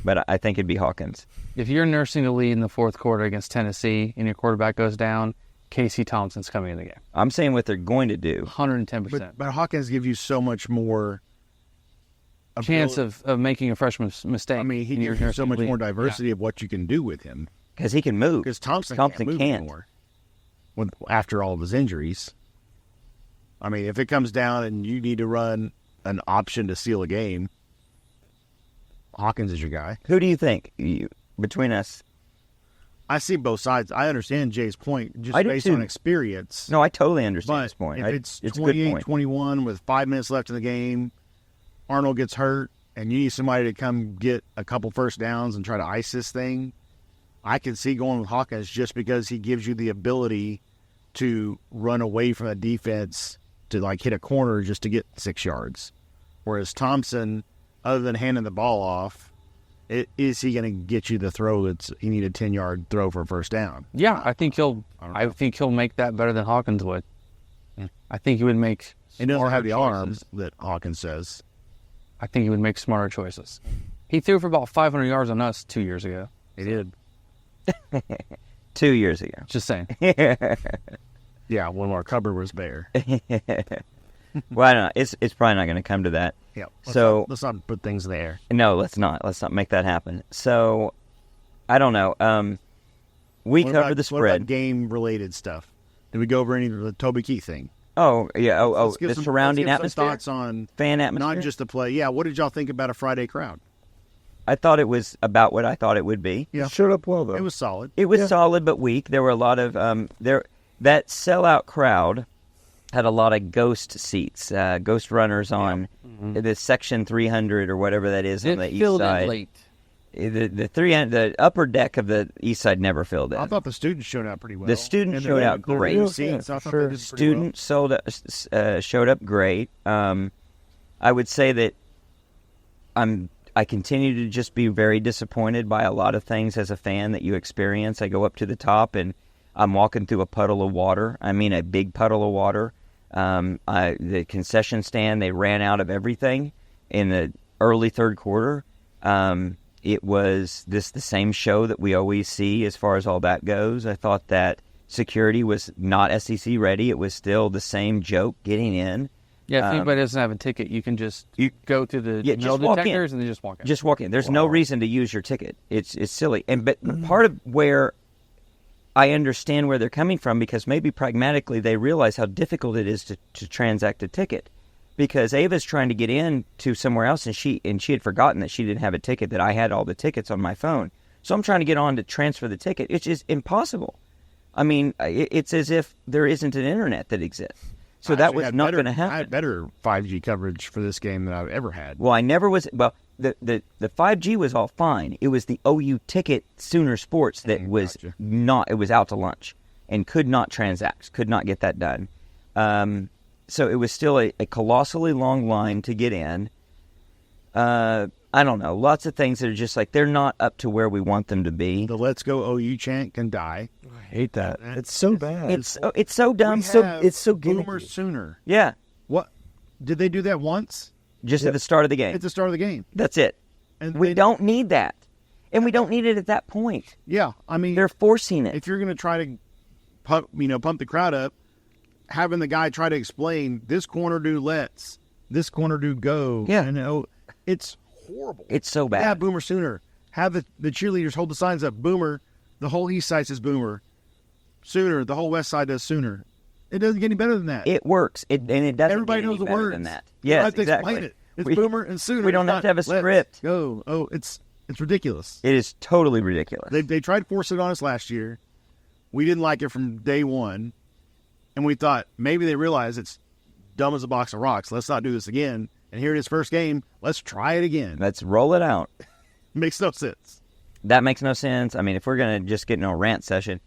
But I think it'd be Hawkins. If you're nursing the lead in the fourth quarter against Tennessee and your quarterback goes down, Casey Thompson's coming in the game. I'm saying what they're going to do. 110%. But Hawkins gives you so much more chance of making a freshman mistake. I mean, he gives you so much more diversity of what you can do with him. Because he can move. Because Thompson can't move anymore after all of his injuries. I mean, if it comes down and you need to run an option to seal a game, Hawkins is your guy. Who do you think between us? I see both sides. I understand Jay's point, just based on experience. No, I totally understand his point. If it's 28-21 with 5 minutes left in the game, Arnold gets hurt, and you need somebody to come get a couple first downs and try to ice this thing, I can see going with Hawkins just because he gives you the ability to run away from the defense to like hit a corner just to get 6 yards. Whereas Thompson, other than handing the ball off, is he going to get you the throw he need a 10-yard throw for a first down? Yeah, I think he'll make that better than Hawkins would. I think he would make. He doesn't have the arms that Hawkins says. I think he would make smarter choices. He threw for about 500 yards on us 2 years ago. He did. 2 years ago. Just saying. Yeah, when our cupboard was bare. Well, I don't know. It's probably not going to come to that. Yeah. Let's not put things there. No, let's not. Let's not make that happen. So, I don't know. We covered the What spread. about game-related stuff? Did we go over any of the Toby Keith thing? Oh, yeah. Let's give The some- surrounding let's give atmosphere. some thoughts on Fan atmosphere. not just the play. Yeah, what did y'all think about a Friday crowd? I thought it was about what I thought it would be. Yeah. It showed up well, though. It was solid. It was solid but weak. There were a lot of that sellout crowd had a lot of ghost seats, ghost runners on the section 300 or whatever that is on the It east filled side. in late. The upper deck of the east side never filled in. I thought the students showed out pretty well. The students And showed out the great. real seats, I thought they did pretty Students showed up great. I would say that I continue to just be very disappointed by a lot of things as a fan that you experience. I go up to the top and I'm walking through a puddle of water. I mean, a big puddle of water. The concession stand, they ran out of everything in the early third quarter. It was the same show that we always see as far as all that goes. I thought that security was not SEC ready. It was still the same joke getting in. Yeah, if anybody doesn't have a ticket, you can just go to the metal just walk in. detectors and then just walk in. Just walk in. There's no reason to use your ticket. It's silly. But part of where I understand where they're coming from, because maybe pragmatically they realize how difficult it is to transact a ticket. Because Ava's trying to get in to somewhere else, and she had forgotten that she didn't have a ticket, that I had all the tickets on my phone. So I'm trying to get on to transfer the ticket. It's just impossible. I mean, it's as if there isn't an internet that exists. So that was not going to happen. I had better 5G coverage for this game than I've ever had. Well, I never was. Well, the 5G was all fine. It was the OU ticket Sooner Sports that was Gotcha. not. It was out to lunch and could not transact. Could not get that done. So it was still a colossally long line to get in. I don't know. Lots of things that are just like they're not up to where we want them to be. The "Let's Go OU" chant can die. I hate that. It's so bad. It's so dumb. it's so Boomer gimmicky. Sooner. Yeah, What did they do that once just at the start of the game. at the start of the game? That's it. And We they- don't need that, and we don't need it at that point. Yeah, I mean, They're forcing it. if you're going to try to pump the crowd up, having the guy try to explain this corner do let's, this corner do go. Yeah. and it's horrible. It's so bad. Yeah, Boomer Sooner. Have the cheerleaders hold the signs up. Boomer. The whole east side says Boomer. Sooner. The whole west side does Sooner. It doesn't get any better than that. It works. It doesn't. Everybody get knows any the better words. than that. You don't Yes, have to exactly. explain it. It's We- Boomer and Sooner. we don't It's have to not, have a "Let's script." Go. Oh, it's ridiculous. It is totally ridiculous. They tried to force it on us last year. We didn't like it from day one, and we thought maybe they realize it's dumb as a box of rocks. Let's not do this again. And here it is, first game. Let's try it again. Let's roll it out. Makes no sense. That makes no sense. I mean, if we're going to just get in a rant session,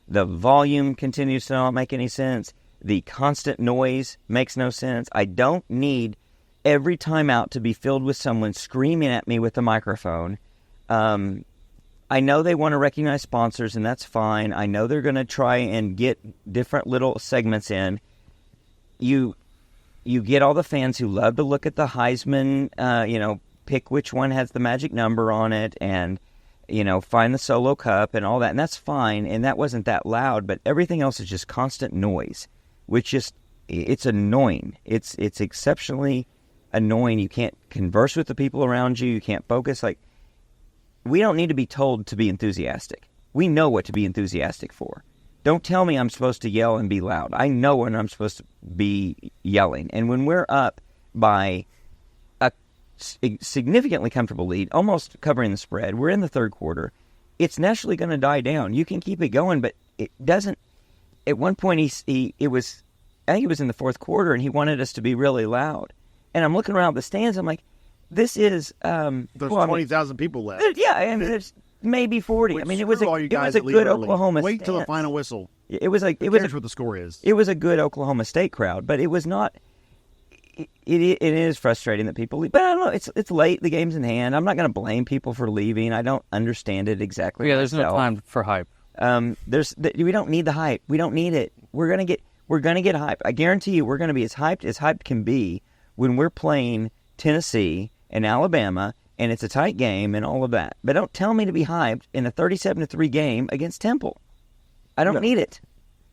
the volume continues to not make any sense. The constant noise makes no sense. I don't need every timeout to be filled with someone screaming at me with a microphone. I know they want to recognize sponsors, and that's fine. I know they're going to try and get different little segments in. You get all the fans who love to look at the Heisman, pick which one has the magic number on it, and find the solo cup and all that, and that's fine. And that wasn't that loud, but everything else is just constant noise, which it's annoying. It's exceptionally annoying. You can't converse with the people around you. You can't focus. Like, we don't need to be told to be enthusiastic. We know what to be enthusiastic for. Don't tell me I'm supposed to yell and be loud. I know when I'm supposed to be yelling. And when we're up by a significantly comfortable lead, almost covering the spread, we're in the third quarter, it's naturally going to die down. You can keep it going, but it doesn't. At one point, I think it was in the fourth quarter, and he wanted us to be really loud. And I'm looking around the stands, I'm like, this is... There's 20,000 people left. Yeah, and there's maybe 40. I mean, it was a good Oklahoma Wait till the stance. final whistle. It was like Who cares what the score is? It was a good Oklahoma State crowd, but it was not. It is frustrating that people leave, but I don't know. It's late. The game's in hand. I'm not going to blame people for leaving. I don't understand it exactly. Yeah, there's no myself. time for hype. We don't need the hype. We don't need it. We're gonna get hype. I guarantee you, we're gonna be as hyped can be when we're playing Tennessee and Alabama, and it's a tight game and all of that. But don't tell me to be hyped in a 37-3 game against Temple. I don't need it.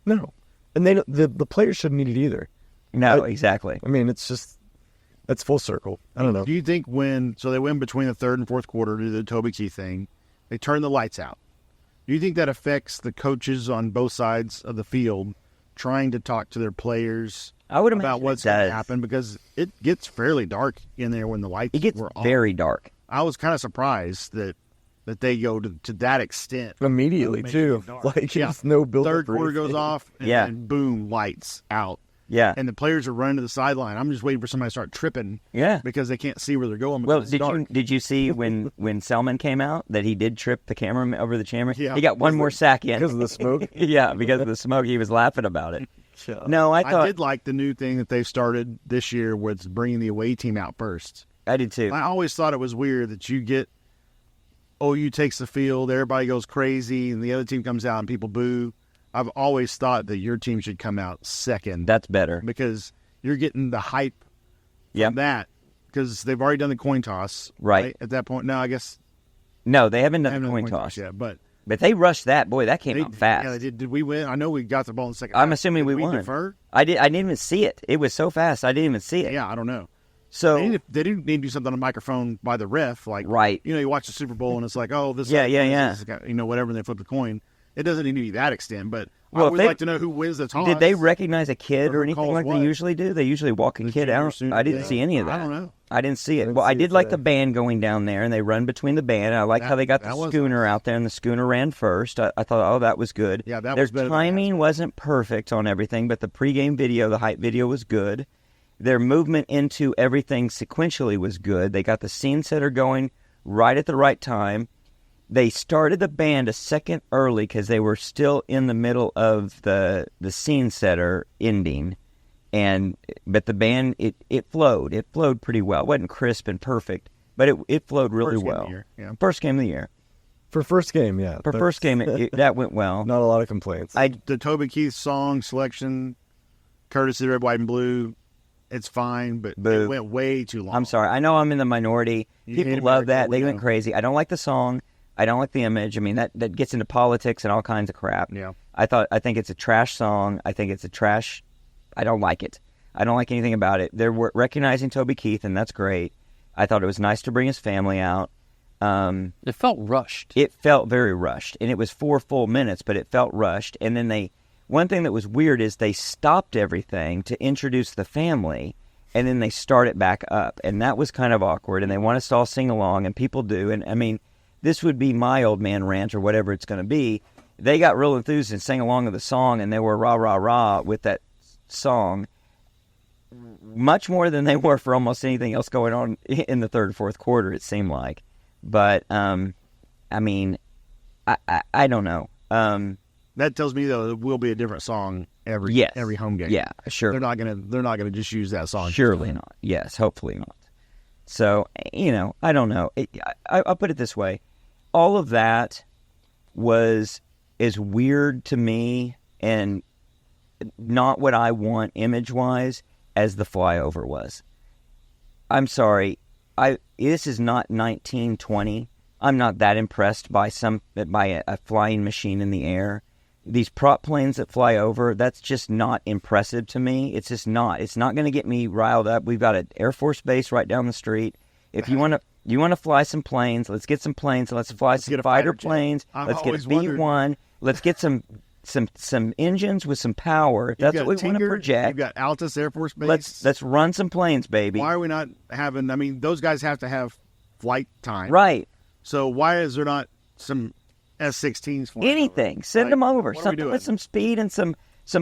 No. And the players shouldn't need it either. No, exactly. I mean, it's just, that's full circle. I don't know. Do you think so they win between the third and fourth quarter to the Toby Keith thing, they turn the lights out. Do you think that affects the coaches on both sides of the field trying to talk to their players about what's going to happen? Because it gets fairly dark in there when the lights were off. Very dark. I was kind of surprised that they go to that extent. Immediately, too. Like, there's no build. Third quarter goes off, and boom, lights out. Yeah. And the players are running to the sideline. I'm just waiting for somebody to start tripping. Yeah. Because they can't see where they're going. Well, did you see when Selman came out that he did trip the camera over the camera? Yeah. He got one more sack in. Because of the smoke? Yeah, because of the smoke. He was laughing about it. Yeah. No, I did like the new thing that they've started this year with bringing the away team out first. I did too. I always thought it was weird that you get OU takes the field, everybody goes crazy, and the other team comes out and people boo. I've always thought that your team should come out second. That's better. Because you're getting the hype from that. Because they've already done the coin toss. Right. At that point. No, I guess. No, they haven't done the coin toss yet. But they rushed that. Boy, that came out fast. Yeah, they did. Did we win? I know we got the ball in the second I'm half. assuming we won. Defer? I didn't even see it. It was so fast. I didn't even see it. Yeah, I don't know. So they didn't need to do something on a microphone by the ref. Like, you watch the Super Bowl and it's like, oh, this yeah. Whatever, and they flip the coin. It doesn't need to be that extent, but I would like to know who wins the toss. Did they recognize a kid or anything like they usually do? They usually walk a kid out. I didn't see any of that. I don't know. I didn't see it. Well, I did like the band going down there, and they run between the band. I like how they got the schooner out there, and the schooner ran first. I thought, oh, that was good. Yeah, that was better. Their timing wasn't perfect on everything, but the pregame video, the hype video, was good. Their movement into everything sequentially was good. They got the scene setter going right at the right time. They started the band a second early because they were still in the middle of the scene setter ending. But the band, it flowed. It flowed pretty well. It wasn't crisp and perfect, but it flowed really well. First game of the year. For first game, yeah. For first game, that went well. Not a lot of complaints. The Toby Keith song selection, courtesy of Red, White, and Blue, it's fine, but it went way too long. I'm sorry. I know I'm in the minority. People love that. They went crazy. I don't like the song. I don't like the image. I mean, that gets into politics and all kinds of crap. Yeah. I think it's a trash song. I think it's a trash. I don't like it. I don't like anything about it. They're recognizing Toby Keith, and that's great. I thought it was nice to bring his family out. It felt rushed. It felt very rushed, and it was 4 full minutes, but it felt rushed. And then one thing that was weird is they stopped everything to introduce the family, and then they start it back up, and that was kind of awkward. And they want us to all sing along, and people do. And I mean, this would be my old man rant or whatever it's going to be. They got real enthused and sang along to the song, and they were rah, rah, rah with that song much more than they were for almost anything else going on in the third and fourth quarter, it seemed like. But, I mean, I don't know. That tells me, though, it will be a different song every home game. Yeah, sure. They're not gonna just use that song. Surely not. Yes, hopefully not. So, I don't know. I'll put it this way. All of that was as weird to me and not what I want image-wise as the flyover was. I'm sorry. This is not 1920. I'm not that impressed by a flying machine in the air. These prop planes that fly over, that's just not impressive to me. It's just not. It's not going to get me riled up. We've got an Air Force base right down the street. If you want to fly some planes, let's get some planes. Let's fly some fighter planes. Let's get a B-1. Let's get some engines with some power. That's what we want to project. You've got Altus Air Force Base. Let's run some planes, baby. Why are we not having? I mean, those guys have to have flight time, right? So why is there not some S-16s flying? Anything. Over? Send them over. Something with some speed and some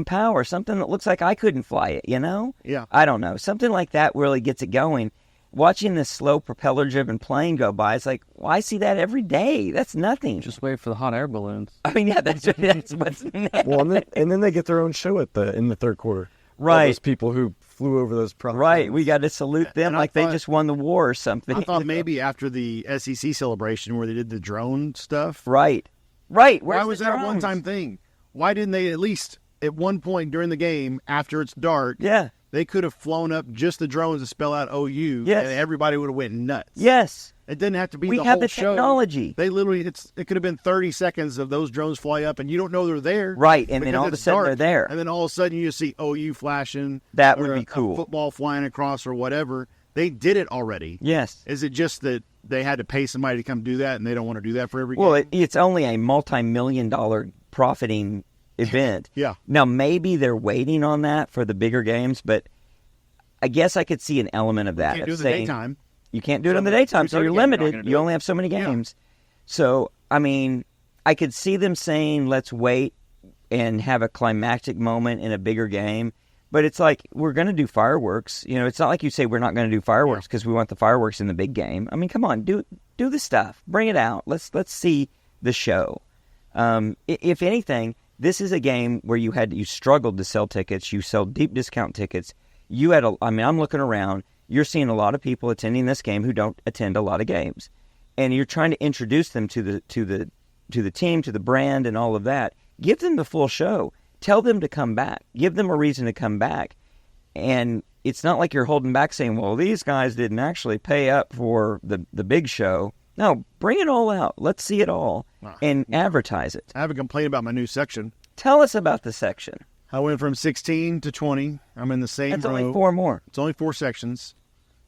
power. Something that looks like I couldn't fly it. Yeah. I don't know. Something like that really gets it going. Watching this slow propeller-driven plane go by, it's like, well, I see that every day. That's nothing. Just wait for the hot air balloons. I mean, yeah, that's what's next. Well, and then they get their own show in the third quarter. Right. All those people who flew over those props. Right. We got to salute them like they just won the war or something. I thought maybe after the SEC celebration where they did the drone stuff. Right. Why was that a one-time thing? Why didn't they at least at one point during the game after it's dark They could have flown up just the drones to spell out OU, Yes. and everybody would have went nuts. Yes. It didn't have to be We the have whole the show. technology. They literally, it could have been 30 seconds of those drones fly up, and you don't know they're there. Right, and then because all of a it's sudden dark, they're there. And then all of a sudden you just see OU flashing. That or would be a cool. football flying across or whatever. They did it already. Yes. Is it just that they had to pay somebody to come do that, and they don't want to do that for every Well, game? it's only a multi-million-dollar profiting event. Yeah. Now, maybe they're waiting on that for the bigger games, but I guess I could see an element of that. Can't do of it in the saying, daytime. You can't do it So in the the daytime, so 2:30 you're game, you're not limited. gonna do You it. only have so many Yeah. games. So, I mean, I could see them saying, let's wait and have a climactic moment in a bigger game. But it's like, we're going to do fireworks. You know, it's not like you say we're not going to do fireworks because we want the fireworks in the big game. I mean, come on, do the stuff. Bring it out. Let's see the show. If anything, this is a game where you struggled to sell tickets. You sell deep discount tickets. I'm looking around. You're seeing a lot of people attending this game who don't attend a lot of games, and you're trying to introduce them to the team, to the brand, and all of that. Give them the full show. Tell them to come back. Give them a reason to come back. And it's not like you're holding back saying, well, these guys didn't actually pay up for the big show. No, bring it all out. Let's see it all and advertise it. I have a complaint about my new section. Tell us about the section. I went from 16 to 20. I'm in the same That's row. only 4 more. It's only 4 sections,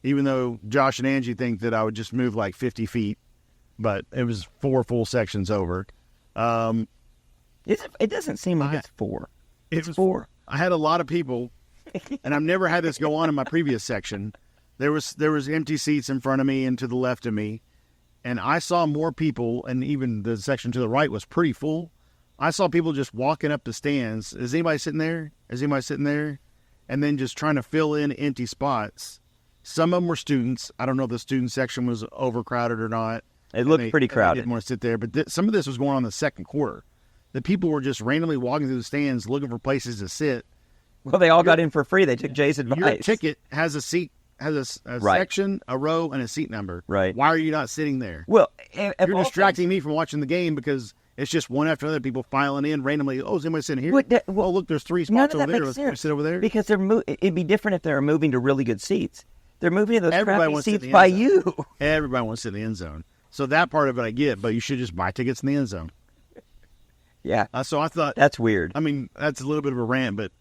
even though Josh and Angie think that I would just move like 50 feet, but it was 4 full sections over. It doesn't seem like it's 4. It's 4. I had a lot of people, and I've never had this go on in my previous section. There was empty seats in front of me and to the left of me, and I saw more people, and even the section to the right was pretty full. I saw people just walking up the stands. Is anybody sitting there? Is anybody sitting there? And then just trying to fill in empty spots. Some of them were students. I don't know if the student section was overcrowded or not. It looked pretty They crowded. didn't want to sit there, but some of this was going on in the second quarter. The people were just randomly walking through the stands looking for places to sit. Well, they all got in for free. They took Jay's advice. Your ticket has a seat, has a Right. section, a row, and a seat number. Right. Why are you not sitting there? Well, You're distracting me from watching the game because it's just one after another, people filing in randomly. Oh, is anybody sitting here? Oh, look, there's 3 None spots of over that there. makes Let's sense. sit over there. Because it'd be different if they were moving to really good seats. They're moving to those Everybody crappy wants to sit seats in the by end zone. you. Everybody wants to sit in the end zone. So that part of it I get, but you should just buy tickets in the end zone. Yeah, So I thought, that's weird. I mean, that's a little bit of a rant, but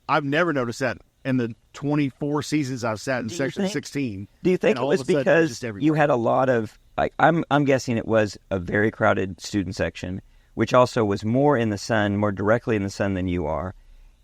I've never noticed that in the 24 seasons I've sat in Do you section think- 16. Do you think And it all was of a sudden, because just everywhere. you had a lot of like I'm guessing it was a very crowded student section, which also was more in the sun, more directly in the sun than you are,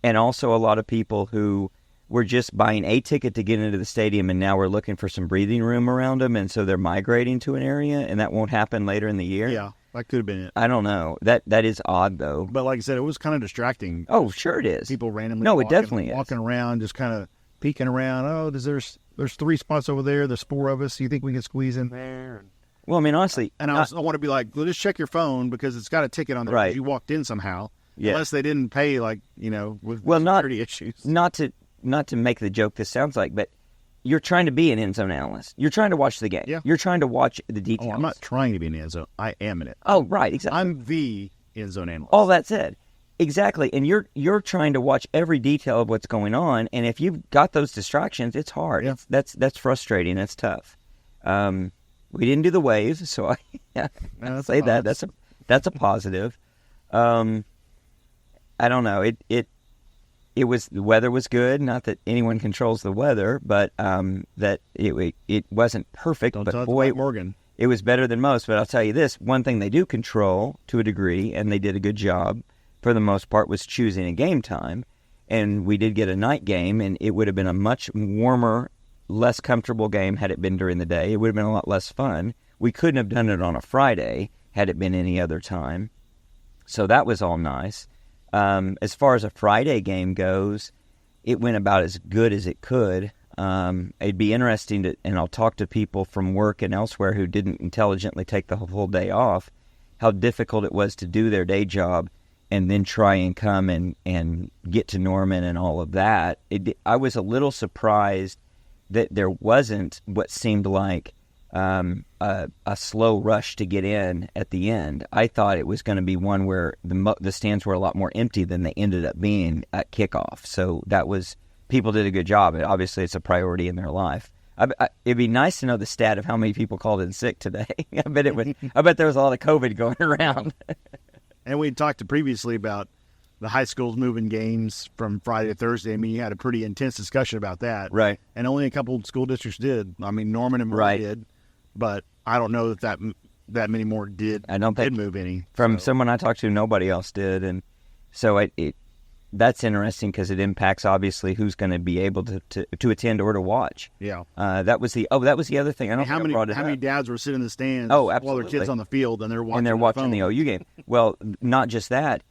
and also a lot of people who were just buying a ticket to get into the stadium and now we're looking for some breathing room around them, and so they're migrating to an area, and that won't happen later in the year? Yeah, that could have been it. I don't know. That is odd, though. But like I said, it was kind of distracting. Oh, sure it is. People randomly No, it walking, definitely is. walking around, just kind of peeking around. Oh, there's 3 spots over there. There's 4 of us. You think we can squeeze in there? Well, I mean, honestly, And I want to be like, well, just check your phone because it's got a ticket on there. 'cause Right. You walked in somehow. Yeah. Unless they didn't pay, like, with Well, security issues. not to make the joke this sounds like, but you're trying to be an end zone analyst. You're trying to watch the game. Yeah. You're trying to watch the Oh, details. I'm not trying to be in the end zone. I am in it. Oh, right, exactly. I'm the end zone analyst. All that said, exactly. And you're trying to watch every detail of what's going on, and if you've got those distractions, it's hard. Yeah. That's frustrating. That's tough. We didn't do the waves, so I that's say a that. plus. That's a positive. I don't know. It was, the weather was good. Not that anyone controls the weather, but that it wasn't perfect. Don't but tell boy, Dwight Morgan. it was better than most. But I'll tell you this: one thing they do control to a degree, and they did a good job for the most part, was choosing a game time. And we did get a night game, and it would have been a much warmer, less comfortable game had it been during the day. It would have been a lot less fun. We couldn't have done it on a Friday had it been any other time. So that was all nice. As far as a Friday game goes, it went about as good as it could. It'd be interesting to, and I'll talk to people from work and elsewhere who didn't intelligently take the whole day off, how difficult it was to do their day job and then try and come and get to Norman and all of that. I was a little surprised that there wasn't what seemed like a slow rush to get in at the end. I thought it was going to be one where the stands were a lot more empty than they ended up being at kickoff. So people did a good job. Obviously, it's a priority in their life. It'd be nice to know the stat of how many people called in sick today. I bet there was a lot of COVID going around. And we talked previously about the high schools moving games from Friday to Thursday. I mean, you had a pretty intense discussion about that. Right. And only a couple of school districts did. I mean, Norman and Murray did, but I don't know that many more did. I don't think did move any. From someone I talked to, nobody else did, and so that's interesting because it impacts obviously who's going to be able to attend or to watch. Yeah. That was the other thing. I don't how think I brought it many up. dads were sitting in the stands Oh, while absolutely. their kids on the field and they're watching the OU game. Well, not just that.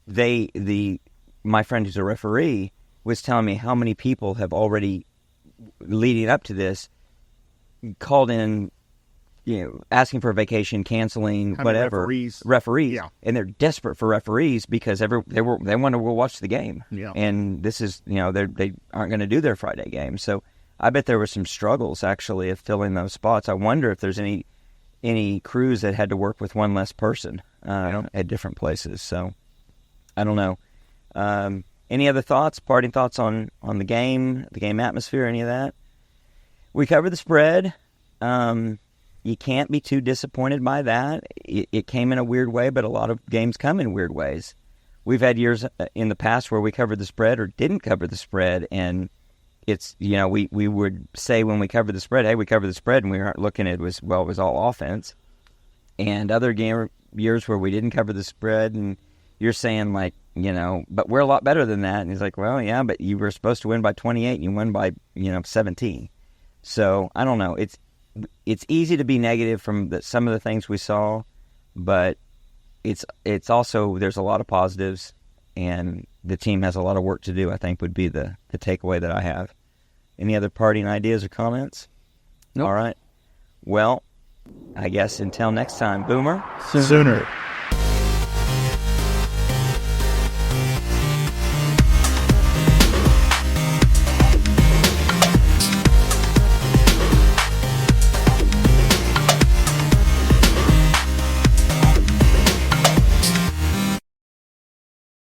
My friend who's a referee was telling me how many people have already, leading up to this, called in, asking for a vacation, canceling, whatever. Referees. Yeah. And they're desperate for referees because they want to go watch the game. Yeah. And this is, they aren't going to do their Friday game. So I bet there were some struggles actually of filling those spots. I wonder if there's any crews that had to work with one less person at different places. So I don't know. Any other thoughts, parting thoughts on the game atmosphere, any of that? We covered the spread. You can't be too disappointed by that. It came in a weird way, but a lot of games come in weird ways. We've had years in the past where we covered the spread or didn't cover the spread, and it's, we would say when we covered the spread, hey, we covered the spread, and we weren't looking at it was all offense. And other years where we didn't cover the spread, and you're saying like, but we're a lot better than that. And he's like, well, yeah, but you were supposed to win by 28 and you won by, 17. So I don't know. It's easy to be negative from some of the things we saw, but it's also, there's a lot of positives, and the team has a lot of work to do, I think would be the takeaway that I have. Any other parting ideas or comments? Nope. All right. Well, I guess until next time, Boomer. Sooner.